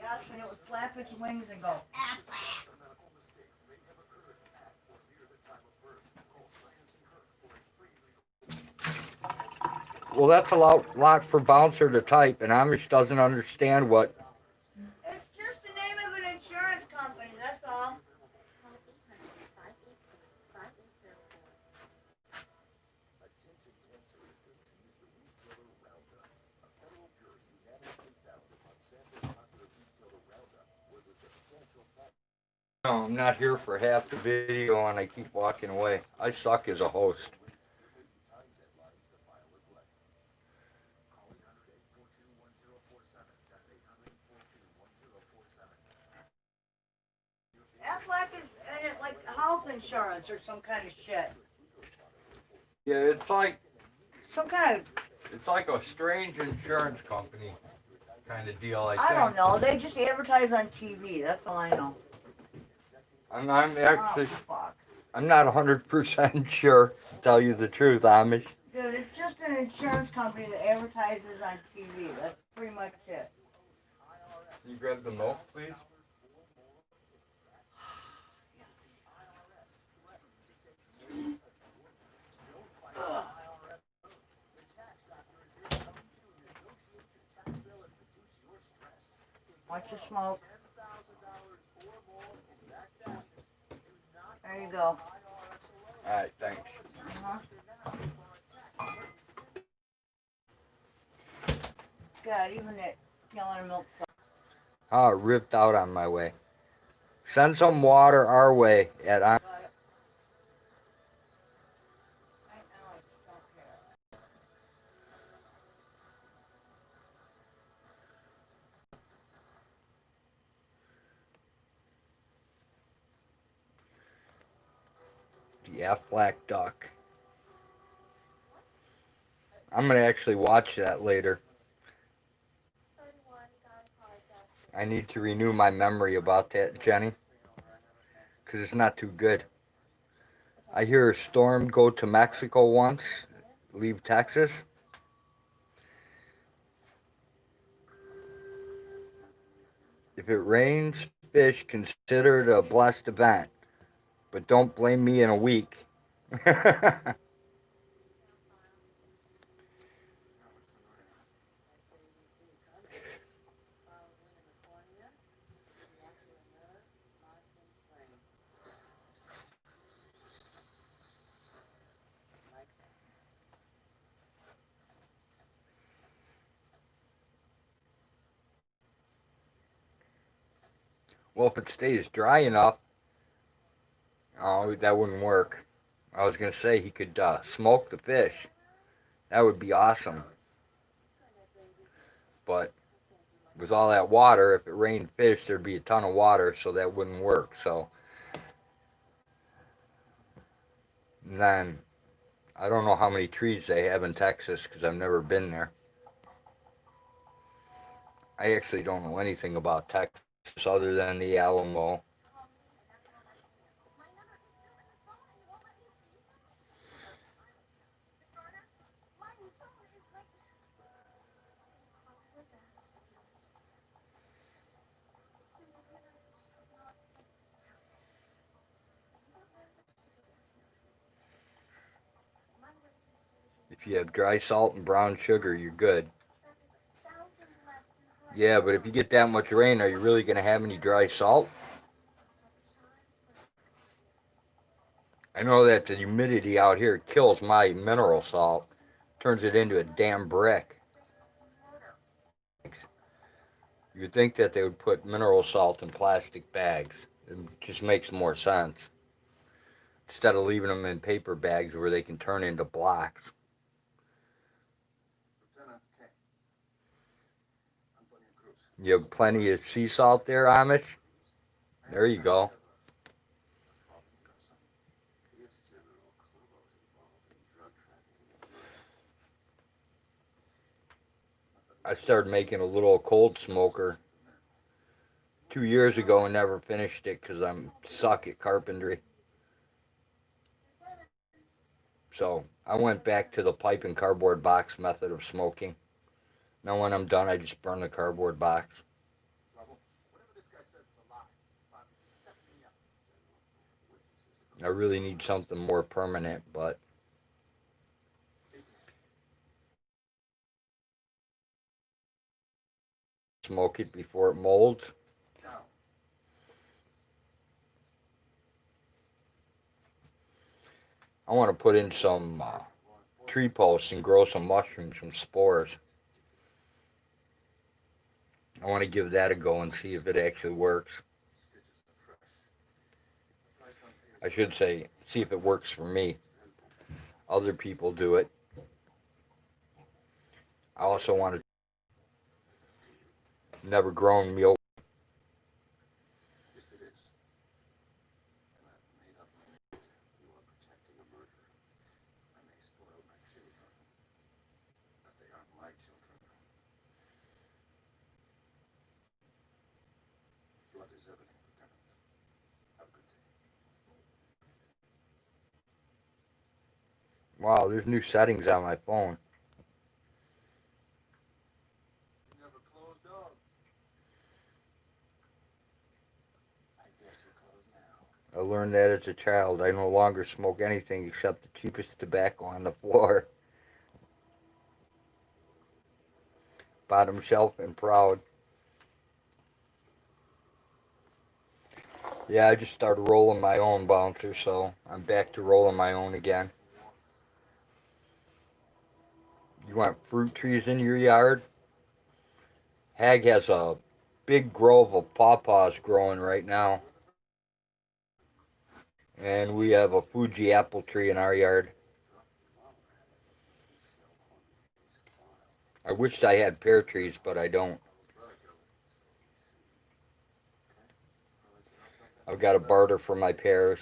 Yes, and it would flap its wings and go, ah. Well, that's a lot for Bouncer to type, and Amish doesn't understand what. It's just the name of an insurance company, that's all. No, I'm not here for half the video, and I keep walking away. I suck as a host. Aflac is like health insurance or some kind of shit. Yeah, it's like Some kind of, a strange insurance company kind of deal. I I think. don't know. They just advertise on TV. That's all I know. I'm Oh, actually fuck. I'm not 100% sure, to tell you the truth, Amish. Dude, it's just an insurance company that advertises on TV. That's pretty much it. Can you grab the milk, please? Want to smoke? There you go. Alright, thanks. Uh-huh. God, even that gallon of milk. Oh, it ripped out on my way. Send some water our way at Right now, I just don't care. the Aflac Duck. I'm gonna actually watch that later. I need to renew my memory about that, Jenny, because it's not too good. I hear a storm go to Mexico once, leave Texas. If it rains, fish, consider it a blessed event, but don't blame me in a week. Well, if it stays dry enough, oh, that wouldn't work. I was gonna say he could smoke the fish. That would be awesome. But with all that water, if it rained fish, there'd be a ton of water, so that wouldn't work. So then I don't know how many trees they have in Texas because I've never been there. I actually don't know anything about Texas other than the Alamo. If you have dry salt and brown sugar, you're good. Yeah, but if you get that much rain, are you really going to have any dry salt? I know that the humidity out here kills my mineral salt, turns it into a damn brick. You'd think that they would put mineral salt in plastic bags. It just makes more sense. Instead of leaving them in paper bags where they can turn into blocks. You have plenty of sea salt there, Amish? There you go. I started making a little cold smoker 2 years ago and never finished it because I'm suck at carpentry. So I went back to the pipe and cardboard box method of smoking. Now when I'm done, I just burn the cardboard box. I really need something more permanent, but smoke it before it molds. I want to put in some tree posts and grow some mushrooms from spores. I want to give that a go and see if it actually works. I should say, see if it works for me. Other people do it. I also want to never grown meal. Wow, there's new settings on my phone. I learned that as a child. I no longer smoke anything except the cheapest tobacco on the floor. Bottom shelf and proud. Yeah, I just started rolling my own bouncer, so I'm back to rolling my own again. You want fruit trees in your yard? Hag has a big grove of pawpaws growing right now, and we have a Fuji apple tree in our yard. I wished I had pear trees, but I don't. I've got to barter for my pears.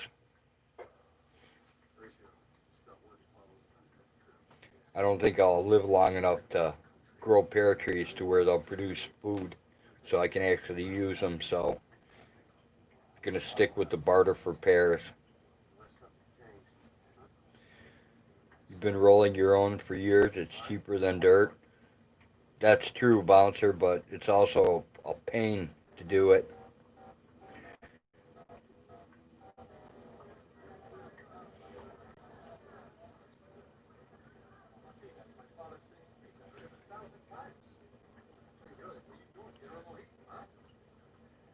I don't think I'll live long enough to grow pear trees to where they'll produce food so I can actually use them. So I'm going to stick with the barter for pears. You've been rolling your own for years. It's cheaper than dirt. That's true, Bouncer, but it's also a pain to do it.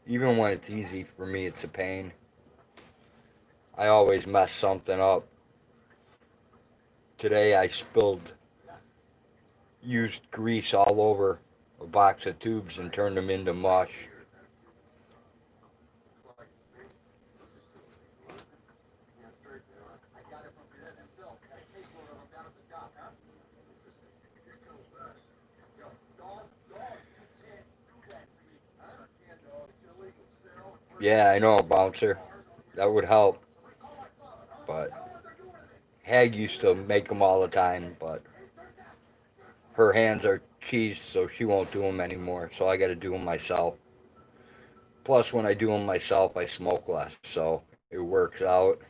Even when it's easy for me, it's a pain. I always mess something up. Today I spilled used grease all over a box of tubes and turned them into mush. Yeah, I know, Bouncer. That would help. But Hag used to make them all the time, but her hands are cheesed, so she won't do them anymore. So I got to do them myself. Plus, when I do them myself, I smoke less, so it works out.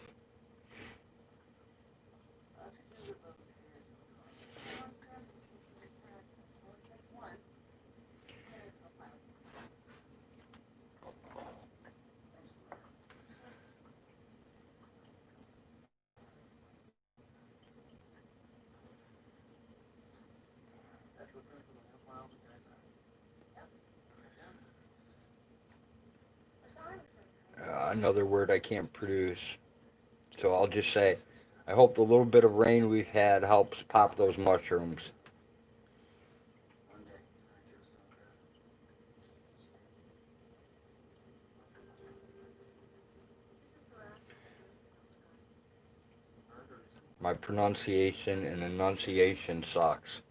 Another word I can't produce. So I'll just say, I hope the little bit of rain we've had helps pop those mushrooms. My pronunciation and enunciation sucks.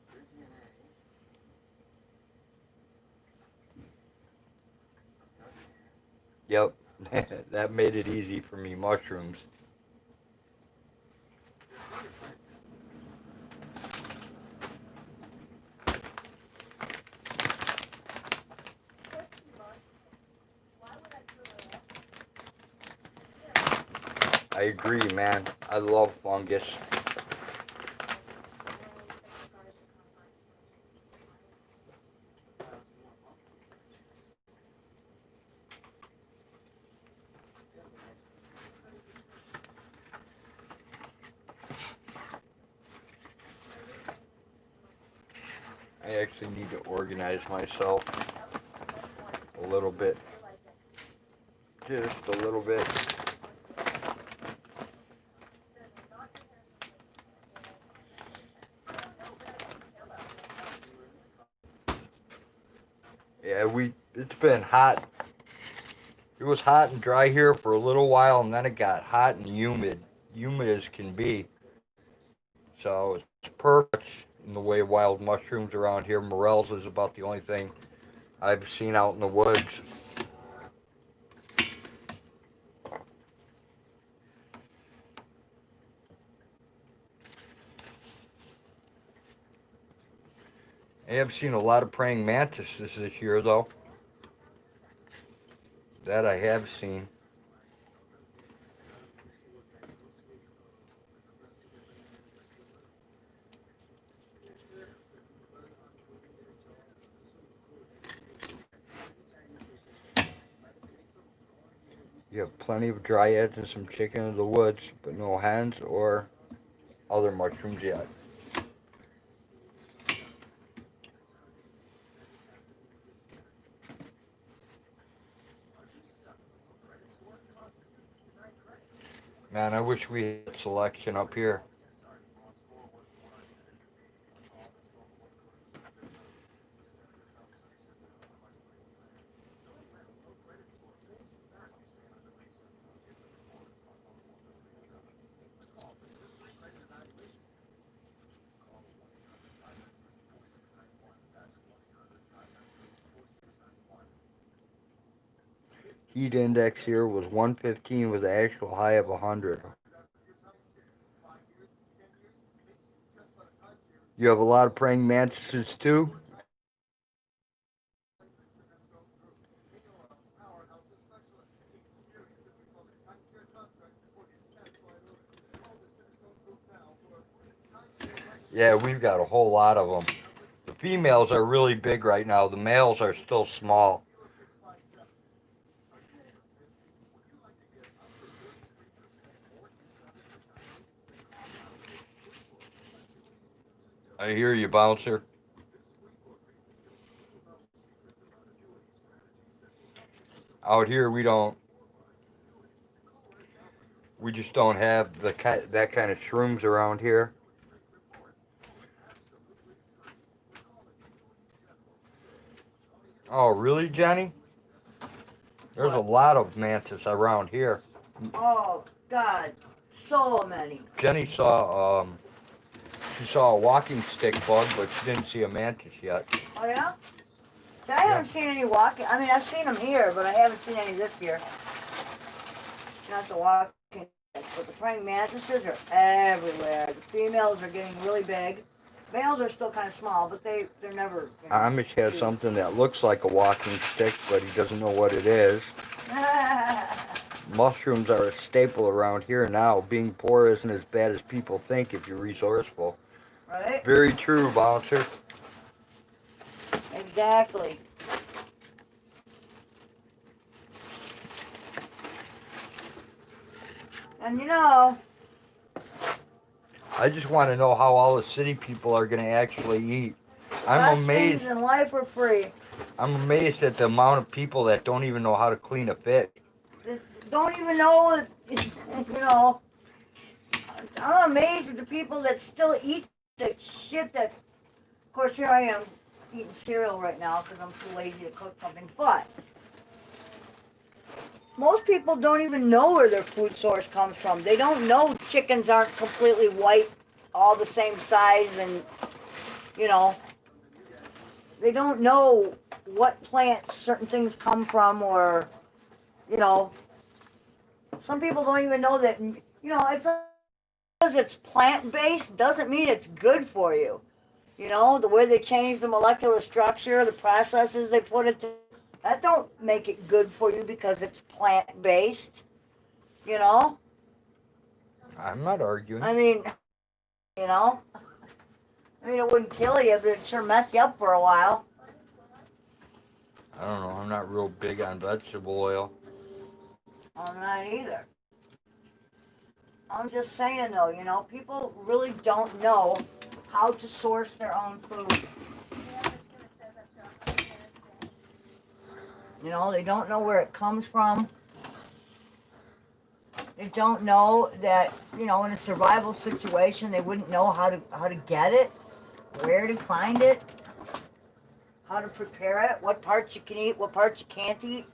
Yep, that made it easy for me. Mushrooms. I agree, man. I love fungus. I actually need to organize myself a little bit. Just a little bit. Yeah, it's been hot. It was hot and dry here for a little while, and then it got hot and humid as can be. So it's perfect in the way wild mushrooms around here. Morels is about the only thing I've seen out in the woods. I have seen a lot of praying mantises this year, though. That I have seen. You have plenty of dryads and some chicken in the woods, but no hens or other mushrooms yet. Man, I wish we had selection up here. Heat index here was 115 with an actual high of 100. You have a lot of praying mantises too? Yeah, we've got a whole lot of them. The females are really big right now. The males are still small. I hear you, bouncer. Out here, we just don't have that kind of shrooms around here. Oh, really, Jenny? There's a What? lot of mantis around here. Oh, God. So many. Jenny she saw a walking stick bug, but she didn't see a mantis yet. Oh, yeah? See, I Yeah. haven't seen any walking. I mean, I've seen them here, but I haven't seen any this year. Not the walking sticks, but the praying mantises are everywhere. The females are getting really big. Males are still kind of small, but they're never. Amish has something that looks like a walking stick, but he doesn't know what it is. Mushrooms are a staple around here now. Being poor isn't as bad as people think if you're resourceful. Right? Very true, bouncer. Exactly. And you know, I just want to know how all the city people are going to actually eat. I'm best amazed. things in life are free. I'm amazed at the amount of people that don't even know how to clean a fish. Don't even know, you know. I'm amazed at the people that still eat the shit that. Of course, here I am eating cereal right now because I'm too lazy to cook something. But most people don't even know where their food source comes from. They don't know chickens aren't completely white, all the same size, and you know, they don't know what plants certain things come from, or you know, some people don't even know that. You know, it's because it's plant-based doesn't mean it's good for you. You know, the way they change the molecular structure, the processes they put it through, that don't make it good for you because it's plant-based. You know? I'm not arguing. I mean, you know? I mean, it wouldn't kill you, but it'd sure mess you up for a while. I don't know. I'm not real big on vegetable oil. I'm not either. I'm just saying, though, you know, people really don't know how to source their own food. You know, they don't know where it comes from. They don't know that, you know, in a survival situation, they wouldn't know how to get it, where to find it, how to prepare it, what parts you can eat, what parts you can't eat,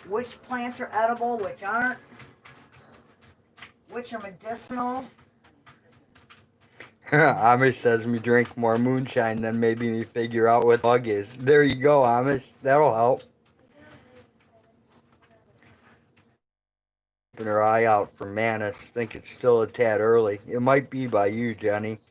which plants are edible, which aren't, which are medicinal. Amish says me drink more moonshine than maybe me figure out what bug is. There you go, Amish. That'll help. Keeping her eye out for mantis. Think it's still a tad early. It might be by you, Jenny.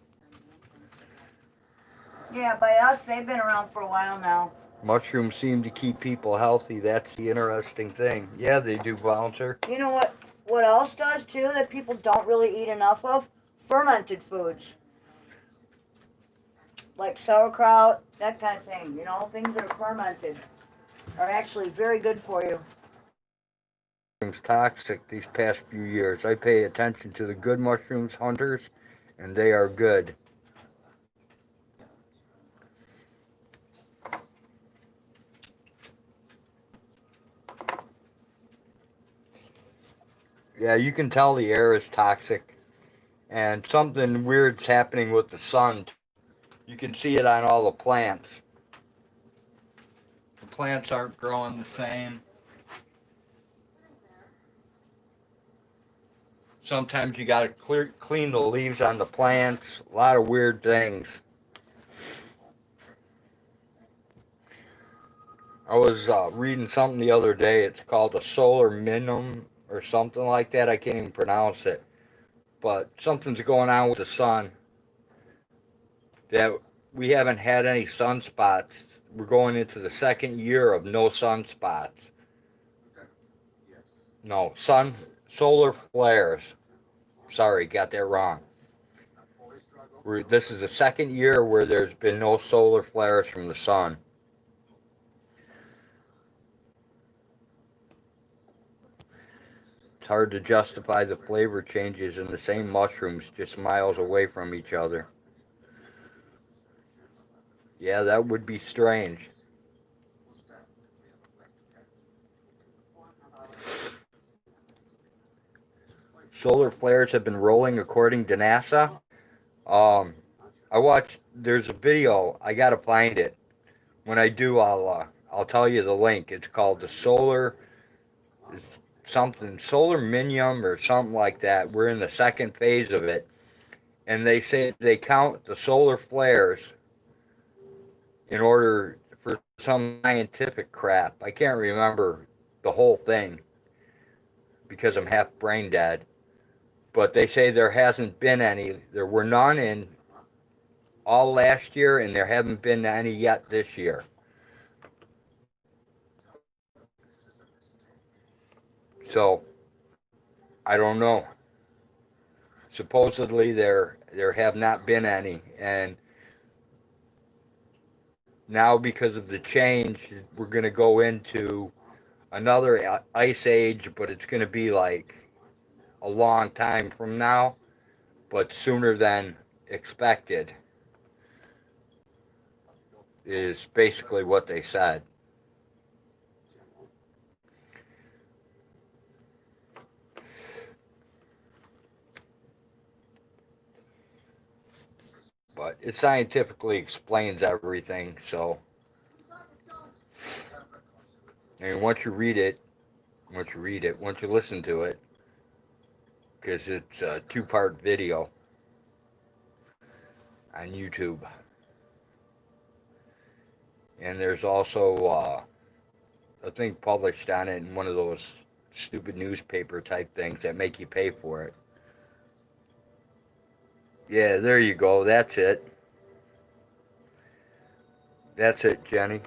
Yeah, by us, they've been around for a while now. Mushrooms seem to keep people healthy. That's the interesting thing. Yeah, they do, bouncer. You know what else does too that people don't really eat enough of? Fermented foods. Like sauerkraut, that kind of thing. You know, things that are fermented are actually very good for you. Mushrooms toxic these past few years. I pay attention to the good mushrooms hunters, and they are good. Yeah, you can tell the air is toxic, and something weird's happening with the sun. You can see it on all the plants. The plants aren't growing the same. Sometimes you gotta clean the leaves on the plants. A lot of weird things. I was reading something the other day. It's called a solar minimum or something like that. I can't even pronounce it. But something's going on with the sun that we haven't had any sunspots. We're going into the second year of no sunspots. No, solar flares. Sorry, got that wrong. This is the second year where there's been no solar flares from the sun. It's hard to justify the flavor changes in the same mushrooms just miles away from each other. Yeah, that would be strange. Solar flares have been rolling according to NASA. Um, I watched. There's a video. I gotta find it. When I do, I'll tell you the link. It's called the solar something solar minium or something like that. We're in the second phase of it, and they say they count the solar flares in order for some scientific crap. I can't remember the whole thing because I'm half brain dead. But they say there hasn't been any. There were none in all last year, and there haven't been any yet this year. So I don't know. Supposedly there have not been any, and now because of the change, we're going to go into another ice age, but it's going to be like a long time from now, but sooner than expected is basically what they said. But it scientifically explains everything. So, I mean, once you listen to it, because it's a two-part video on YouTube, and there's also a thing published on it in one of those stupid newspaper type things that make you pay for it. Yeah, there you go. That's it. That's it, Jenny.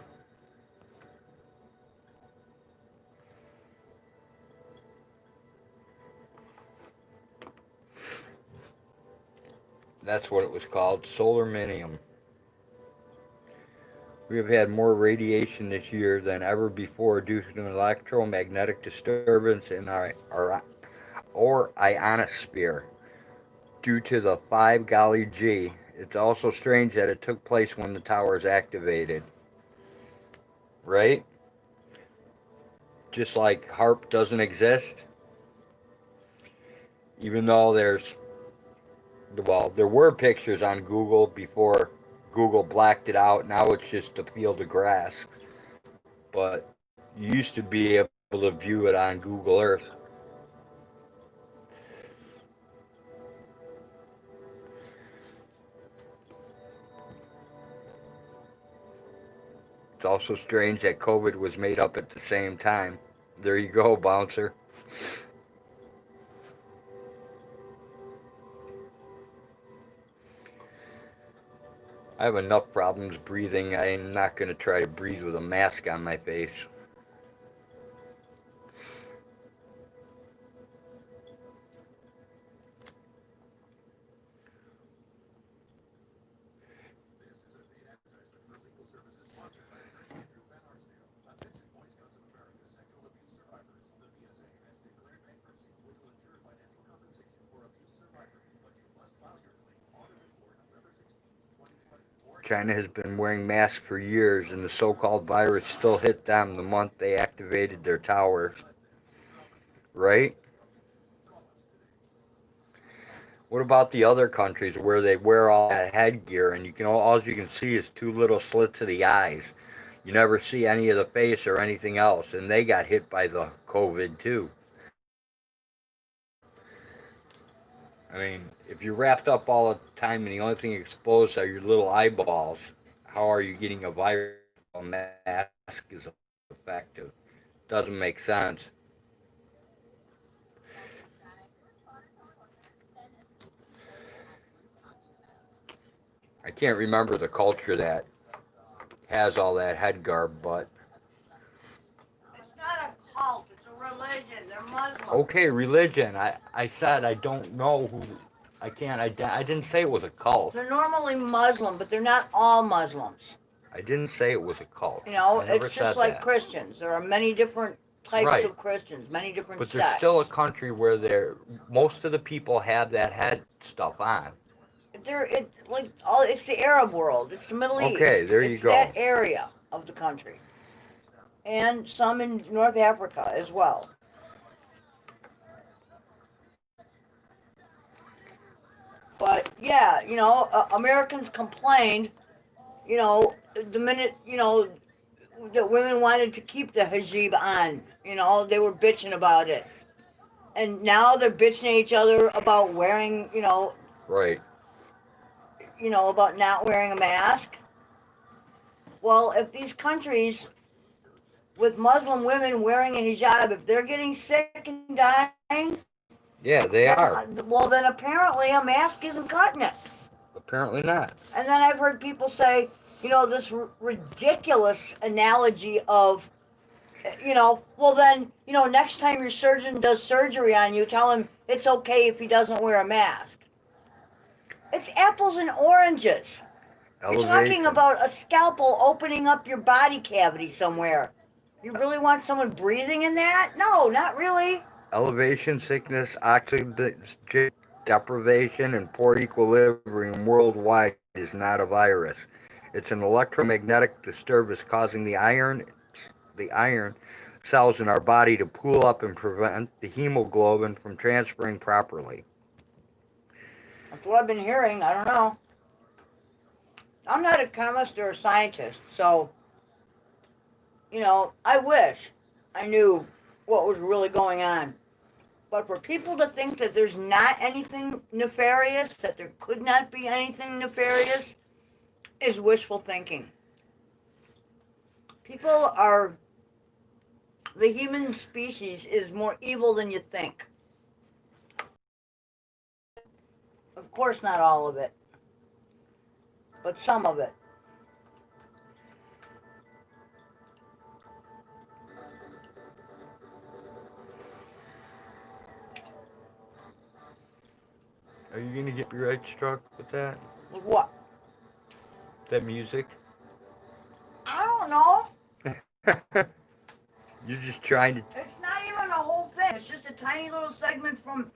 That's what it was called, solar minium. We have had more radiation this year than ever before due to an electromagnetic disturbance in our ionosphere due to the 5 golly G. It's also strange that it took place when the tower is activated. Right? Just like HARP doesn't exist. Even though there were pictures on Google before Google blacked it out. Now it's just a field of grass. But you used to be able to view it on Google Earth. It's also strange that COVID was made up at the same time. There you go, bouncer. I have enough problems breathing. I'm not going to try to breathe with a mask on my face. China has been wearing masks for years, and the so-called virus still hit them the month they activated their towers. Right? What about the other countries where they wear all that headgear and all you can see is two little slits of the eyes? You never see any of the face or anything else, and they got hit by the COVID too. I mean, if you're wrapped up all the time and the only thing exposed are your little eyeballs, how are you getting a virus? A mask is effective. Doesn't make sense. I can't remember the culture that has all that head garb, but It's not a cult. It's a religion. They're Muslim. okay, religion. I said I don't know who. I can't. I didn't say it was a cult. They're normally Muslim, but they're not all Muslims. I didn't say it was a cult. You know, I never it's said just like that. Christians. There are many different types Right. of Christians, many different But sects. there's still a country where most of the people have that head stuff on. It's the Arab world. It's the Middle East. Okay, there you It's go. that area of the country, and some in North Africa as well. But yeah, Americans complained. The minute that women wanted to keep the hijab on, they were bitching about it, and now they're bitching at each other about wearing, Right. about not wearing a mask. Well, if these countries with Muslim women wearing a hijab, if they're getting sick and dying, Yeah, they are. well, then apparently a mask isn't cutting it. Apparently not. And then I've heard people say, this ridiculous analogy of, well then, next time your surgeon does surgery on you, tell him it's okay if he doesn't wear a mask. It's apples and oranges. Elevation. You're talking about a scalpel opening up your body cavity somewhere. You really want someone breathing in that? No, not really. Elevation sickness, oxygen deprivation, and poor equilibrium worldwide is not a virus. It's an electromagnetic disturbance causing the iron cells in our body to pool up and prevent the hemoglobin from transferring properly. That's what I've been hearing. I don't know. I'm not a chemist or a scientist, so, I wish I knew what was really going on. But for people to think that there's not anything nefarious, that there could not be anything nefarious, is wishful thinking. The human species is more evil than you think. Of course, not all of it, but some of it. Are you gonna get your right struck with that? With what? That music? I don't know. You're just trying to. It's not even a whole thing. It's just a tiny little segment from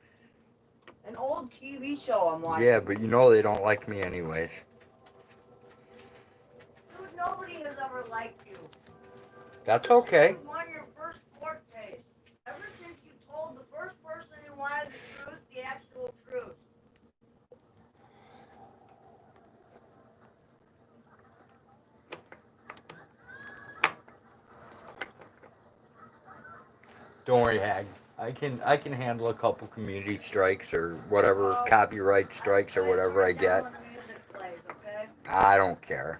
an old TV show I'm watching. Yeah, but they don't like me anyways. Dude, nobody has ever liked you. That's okay. You won your first court case. Ever since you told the first person who wanted the truth, the actual truth. Don't worry, Hag. I can handle a couple community strikes or whatever, copyright strikes or whatever I get. I don't care.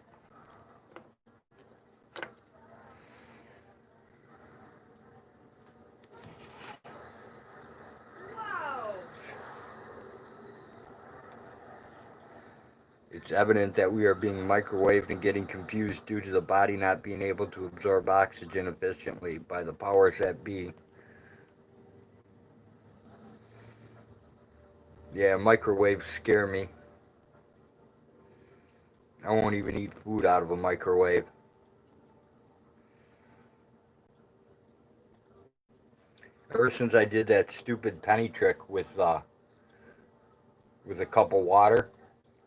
Wow. It's evident that we are being microwaved and getting confused due to the body not being able to absorb oxygen efficiently by the powers that be. Yeah, microwaves scare me. I won't even eat food out of a microwave. Ever since I did that stupid penny trick with a cup of water,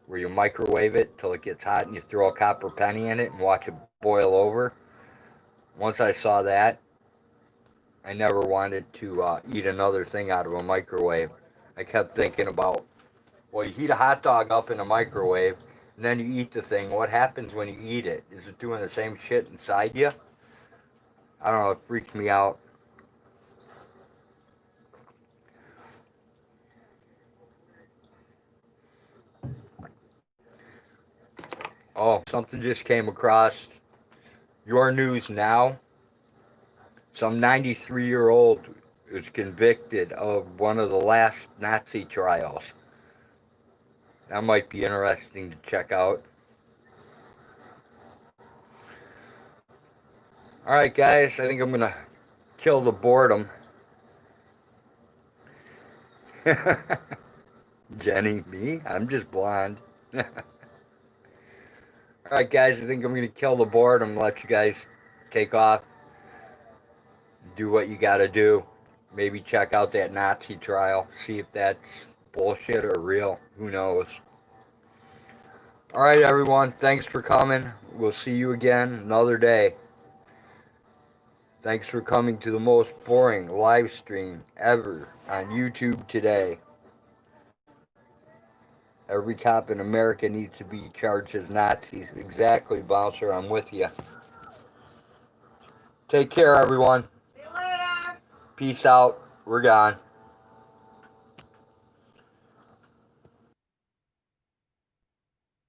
where you microwave it till it gets hot and you throw a copper penny in it and watch it boil over. Once I saw that, I never wanted to eat another thing out of a microwave. I kept thinking about Well, you heat a hot dog up in a microwave, and then you eat the thing. What happens when you eat it? Is it doing the same shit inside you? I don't know. It freaked me out. Oh, something just came across your news now. Some 93-year-old was convicted of one of the last Nazi trials. That might be interesting to check out. All right, guys, I think I'm going to kill the boredom. Jenny, me? I'm just blonde. All right, guys, I think I'm going to kill the boredom, let you guys take off, do what you got to do. Maybe check out that Nazi trial, see if that's bullshit or real. Who knows? All right, everyone, thanks for coming. We'll see you again another day. Thanks for coming to the most boring live stream ever on YouTube today. Every cop in America needs to be charged as Nazis. Exactly, Bouncer, I'm with you. Take care, everyone. See you later. Peace out. We're gone.